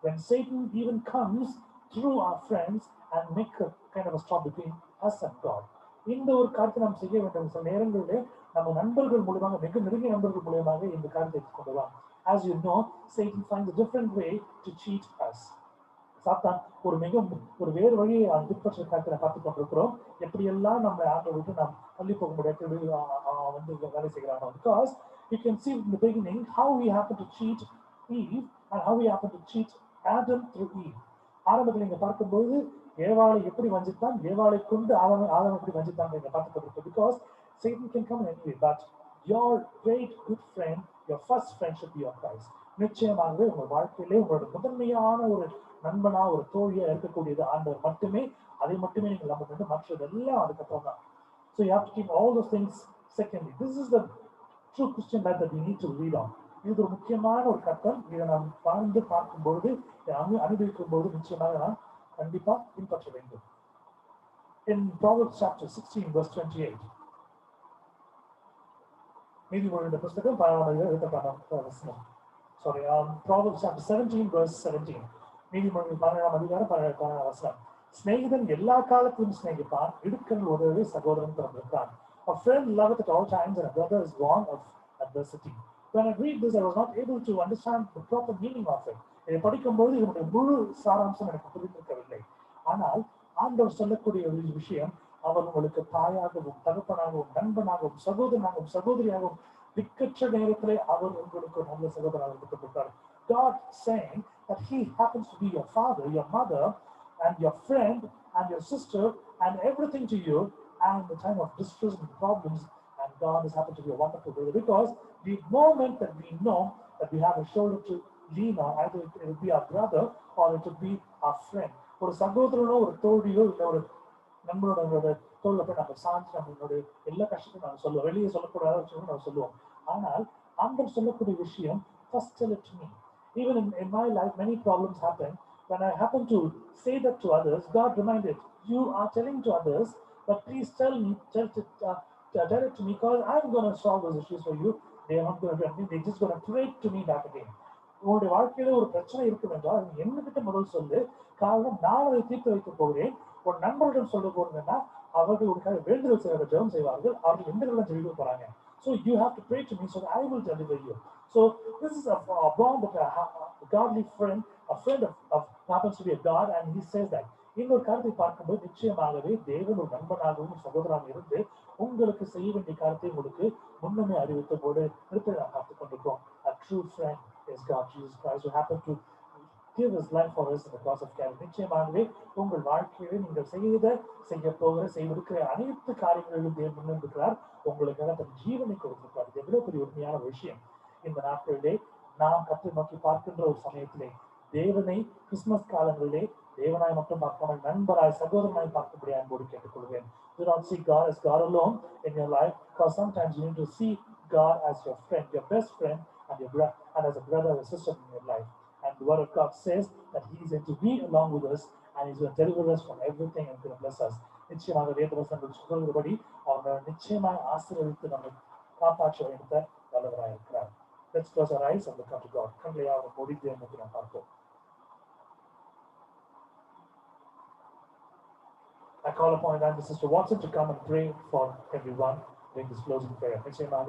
when Satan even comes through our friends and make a kind of a stop between us and God. இந்த ஒரு காரியத்தை நாம் செய்ய வேண்டும். சில நேரங்களிலே நம்ம நண்பர்கள் மூலமாக, மிக நெருங்கிய நண்பர்கள் மூலமாக இந்த காரியத்தை கொண்டுலாம். As you know, Satan finds a different way to cheat us. சாத்தான் ஒரு வேறு வழியை பின்பற்ற காரியத்தை பார்த்து கொண்டிருக்கிறோம். எப்படியெல்லாம் நம்ம ஆண்டை விட்டு நாம் தள்ளி போக முடியாது வந்து வேலை செய்கிறானோ. Because you can see in the beginning how he happened to cheat Eve and how he happened to cheat Adam through Eve. ஆரம்பத்தில் நீங்க பார்க்கும்போது ஏவாளை எப்படி வஞ்சித்தான், ஏவாளை கொண்டு ஆதாம் எப்படி வஞ்சித்தான் நீங்க பார்த்து கொண்டிருக்கோம். Because Satan can come in any way, but your great good friend, your first friend should be your Christ. நிச்சயமாகவே உங்க வாழ்க்கையிலே உங்களோட முதன்மையான ஒரு நண்பனா ஒரு தோழியா இருக்கக்கூடியது ஆண்டவர் மட்டுமே. அதை மட்டுமே நீங்கள் நம்ப வேண்டும், மற்றதெல்லாம் அதுக்கப்புறம் தான். So you have to keep all those things secondly. This is the true Christian life that we need to read on. இது ஒரு முக்கியமான ஒரு கட்டம். இதை நாம் வாழ்ந்து பார்க்கும்போது, அனுபவிக்கும் போது நிச்சயமாக நாம் கண்டிப்பா பின்பற்ற வேண்டும். In Proverbs chapter 16 verse 28, நீதிமொழியின் புத்தகம் 17ஆம் வசனம். Sorry, Proverbs chapter 17 verse 17. நீதிமொழி 17ஆம் அதிகாரம் 17ஆம் வசனம். சிநேகிதன் எல்லா காலத்திலும் சிநேகிப்பான், இடுக்கணில் உதவி சகோதரன் பிறந்திருக்கான். A friend loveth at all times and a brother is born of adversity. When I read this, I was not able to understand the proper meaning of it. இதை படிக்கும்போது இதனுடைய முழு சாராம்சம் எனக்கு புரிந்திருக்கவில்லை. ஆனால் ஆண்டவர் சொல்லக்கூடிய ஒரு விஷயம், அவர் உங்களுக்கு தாயாகவும் தகப்பனாகவும் நண்பனாகவும் சகோதரனாகவும் சகோதரியாகவும் திக்கற்ற நேரத்திலே அவர் உங்களுக்கு நல்ல சகோதரனாக இருந்திருக்கிறார். God saying that he happens to be your father, your mother, and your friend, and your sister, and everything to you, and the time of distress and problems and God has happened to be a wonderful brother. Because the moment that we know that we have a shoulder to lean on, either it will be our brother or it will be our friend. ஒரு சகோதரனோ ஒரு தோழியோ இல்லை ஒரு நம்மளோட தோல்ல போய் நம்ம சாஞ்சி நம்மளோட எல்லா கஷ்டத்தையும் நம்ம சொல்லுவோம். வெளியே சொல்லக்கூடாத விஷயம் நம்ம சொல்லுவோம். ஆனால் ஆண்டவர் சொல்லக்கூடிய விஷயம், first tell it to me. Even in my life, many problems happen. When I happen to say that to others, God reminded, you are telling to others, but please tell it to me, because I'm going to solve those issues for you. They are not going to do anything. They're just going to pray to me back again. உங்களுடைய வாழ்க்கையில ஒரு பிரச்சனை இருக்கும் என்றால் என்னகிட்ட முதல் சொல்லு. காரணம் நான் அதை தீர்த்து வைக்க போகிறேன். ஒரு நண்பரிடம் சொல்ல போறதுன்னா அவர்கள் ஒரு வேண்டுதல் செய்வார்கள், ஜெபம் செய்வார்கள். அவர்கள் எந்த இடத்துல ஜெபிக்க போறாங்க. So you have to pray to me so that I will deliver you. So this is a bond of a godly friend, a friend of happens to be a God, and he says that. இன்னொரு காரியத்தை பார்க்கும்போது நிச்சயமாகவே தேவன் ஒரு நண்பனாகவும் சகோதரனாக இருந்து உங்களுக்கு செய்ய வேண்டிய காரியத்தை உங்களுக்கு முன்னமே அறிவித்த போது இருப்பதை நாம் பார்த்துக் கொண்டிருக்கோம். A true friend is God, Jesus Christ, who happened to give his life for us in the cross of Calvary. நிச்சயமாகவே உங்கள் வாழ்க்கையிலே நீங்கள் செய்ய போகிற செய்திருக்கிற அனைத்து காரியங்களிலும் தேவன் முன்னிருக்கிறார். உங்களுக்காக தன் ஜீவனை கொடுத்திருக்கிறார். இது எவ்வளவு பெரிய உண்மையான விஷயம். இந்த நாட்களிலே நாம் கற்று நோக்கி பார்க்கின்ற ஒரு சமயத்திலே தேவனை கிறிஸ்துமஸ் காலங்களிலே தேவனாய் மட்டும் பார்க்காமல் நண்பராய் சகோதரனாய் பார்க்கும்படியாக அன்போடு கேட்டுக்கொள்வேன். Do not see God as God alone in your life, because sometimes you need to see God as your friend, your best friend, and as a brother or sister in your life. And the word of God says that he is going to be along with us, and he's going to deliver us from everything and going to bless us. நிச்சயமாக வேதவசனங்கள் சொல்கிறபடி அவர் நிச்சயமாக ஆசீர்வதித்து நம்மை காப்பாற்ற வைத்த வல்லவராய் இருக்கிறார். Let's close our eyes and look unto God. கண்களை அவர் மூடி தேவனை நாம் பார்ப்போம். I call upon Evangelist Sister Watson to come and pray for everyone during this closing prayer. நிச்சயமாக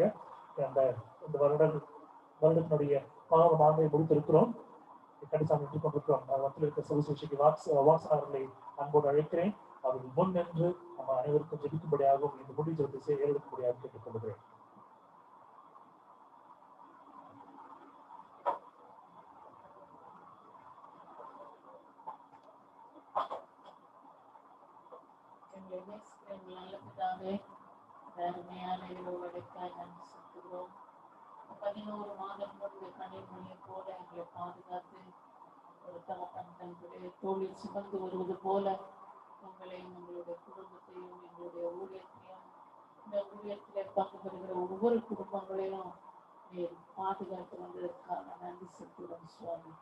இந்த வருடத்தினுடைய பாவமாக முடித்திருக்கிறோம். கண்டிப்பாக நின்று கொண்டிருக்கிறோம். மத்தியில் இருக்கிற சுவிசேஷிக்கு வாட்ஸ் அவர்களை அன்போடு அழைக்கிறேன். அவர்கள் முன் நின்று நம்ம அனைவருக்கும் ஜெபிக்கும்படியாகவும் இந்த முடிவு ஏறெடுக்கும்படியாக கேட்டுக்கொள்கிறேன். நல்ல பிதாவே, அருமையான இரவுகளுக்காய் நன்றி செலுத்துகிறோம். 11 மாதங்களுடைய கண்ணீர் மணியை போல எங்களை பாதுகாத்து ஒரு தகப்பன் தங்களுடைய தோளில் சுமந்து வருவது போல உங்களையும் உங்களுடைய குடும்பத்தையும் எங்களுடைய ஊழியத்தையும் இந்த ஊழியத்திலே பங்கு பெறுகிற ஒவ்வொரு குடும்பங்களையும் நீர் பாதுகாத்து வந்ததற்காக நன்றி செலுத்துகிறோம் சுவாமி.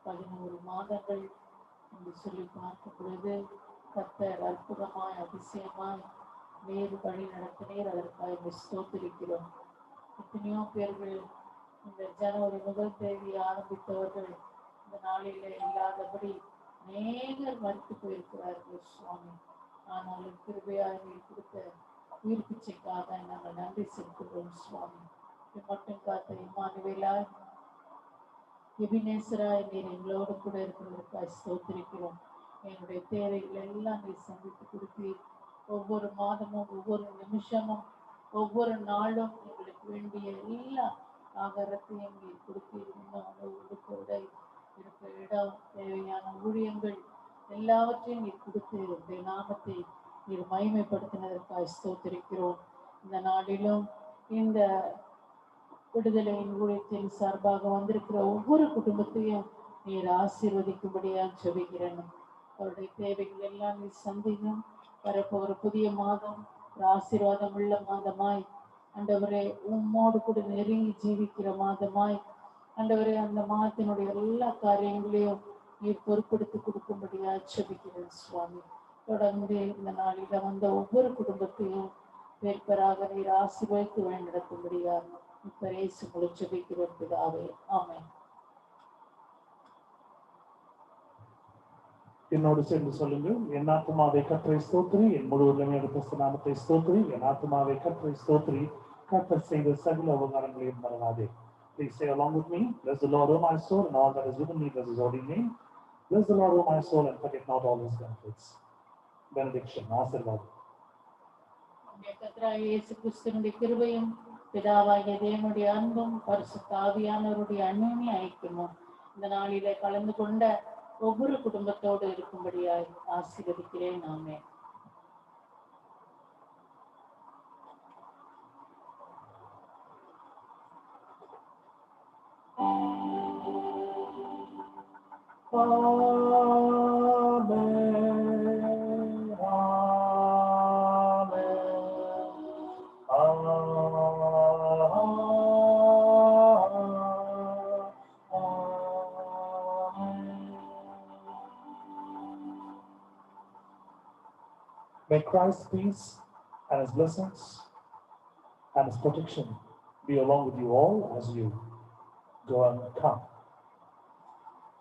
11 மாதங்கள் என்று சொல்லி பார்க்கும் பொழுது கர்த்தர் அற்புதமாய் அதிசயமாய் நேரு வழி நடத்தினீர். அதற்காக ஸ்தோத்திரிக்கிறோம். எத்தனையோ பேர்கள் இந்த ஜனவரி 1 தேதி ஆரம்பித்தவர்கள் இந்த நாளிலே இல்லாதபடி அநேகர் மறுத்து போயிருக்கிறார்கள் சுவாமி. ஆனாலும் கிருபையாய் நீர் கொடுத்த உயிர் பிச்சைக்காக நாங்கள் நன்றி செலுத்துகிறோம் சுவாமி. மட்டும் காத்த இம்மானுவேலாய் எபினேசராய் நீர் எங்களோடு கூட இருக்கிறதற்காக ஸ்தோத்திரிக்கிறோம். எங்களுடைய தேவைகள் எல்லாம் நீர் சந்தித்து கொடுப்பீர். ஒவ்வொரு மாதமும் ஒவ்வொரு நிமிஷமும் ஒவ்வொரு நாளும் எங்களுக்கு வேண்டிய எல்லா ஆகாரத்தையும் நீர் கொடுப்பீர். உணவு இருக்க இடம் தேவையான ஊழியங்கள் எல்லாவற்றையும் நீர் கொடுத்து உடைய நாமத்தை நீர் மகிமைப்படுத்தினதற்காக ஸ்தோத்திரிக்கிறோம். இந்த நாளிலும் இந்த விடுதலையின் ஊழியத்தின் சார்பாக வந்திருக்கிற ஒவ்வொரு குடும்பத்தையும் நீர் ஆசீர்வதிக்கும்படியாக ஜெபிக்கிறேன். அவருடைய தேவைகள் எல்லாம் நீர் சந்திக்கும். வரப்போகிற புதிய மாதம் ஒரு ஆசீர்வாதம் உள்ள மாதமாய் ஆண்டவரே, உம்மோடு கூட நெருங்கி ஜீவிக்கிற மாதமாய் ஆண்டவரே, அந்த மாதத்தினுடைய எல்லா காரியங்களையும் நீர் பொறுப்படுத்தி கொடுக்கும்படியாக ஜெபிக்கிறேன் சுவாமி. தொடர்ந்து இந்த நாளில வந்த ஒவ்வொரு குடும்பத்தையும் பேர்பராக நீர் ஆசீர்வதித்து வழிநடத்தும்படியாக இப்ப இயேசு மூலம் ஜெபிக்கிறோம் பிதாவே, ஆமென். என்னோடு சேர்ந்து சொல்லுங்கள். என் ஆத்துமாவை கர்த்தரை ஸ்தோத்திரி, என் முழு உள்ளமே கிறிஸ்து நாமத்தை ஸ்தோத்திரி. என் ஆத்துமாவை கர்த்தரை ஸ்தோத்திரி, கர்த்தர் செய்த சகல உபகாரங்களையும் மறவாதே. Please say along with me. Bless the Lord, O my soul, and all that is within me, bless his holy name. Bless the Lord, O my soul, and forget not all his benefits. Benediction, ஆசீர்வாதம். கர்த்தராகிய இயேசு கிறிஸ்துவினுடைய கிருபையும் பிதாவாகிய தேவனுடைய அன்பும் பரிசுத்த ஆவியானவருடைய அன்பின் ஐக்கியமும் இந்த நாளிலே கலந்து கொண்ட ஒவ்வொரு குடும்பத்தோடு இருக்கும்படியாய் ஆசீர்வதிக்கிறேன். ஆமென். Amen. May Christ's peace and his blessings and his protection be along with you all as you go and come.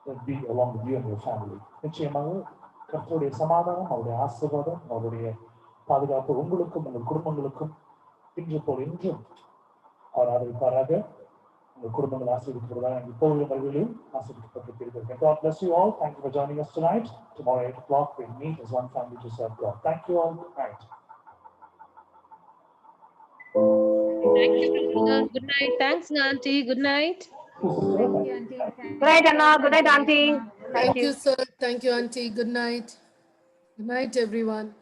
Let be along with you and your family. நிச்சயமாக கர்த்தருடைய சமாதானம், அவருடைய ஆசீர்வாதம், அவருடைய பாதுகாப்பு உங்களுக்கும் உங்கள் குடும்பங்களுக்கும் இன்று போல் இன்றும் அவர் ஆதரிப்பாராக. உங்கள் குடும்பங்கள் ஆசீர்வதிக்கப்படுவதாக இப்பொழுது வருகையிலும் ஆசீர்வதிக்கப்பட்டிருக்கிறீர்கள். God bless you all. Thank you for joining us tonight. Tomorrow 8 o'clock we meet as one family to serve God. Thank you all. Good night. Thank you, brother. Good night. Thanks, Auntie. Good night. Good night, Anna. Good night, Auntie. Thank you, sir. Thank you, Auntie. Good night. Good night, everyone.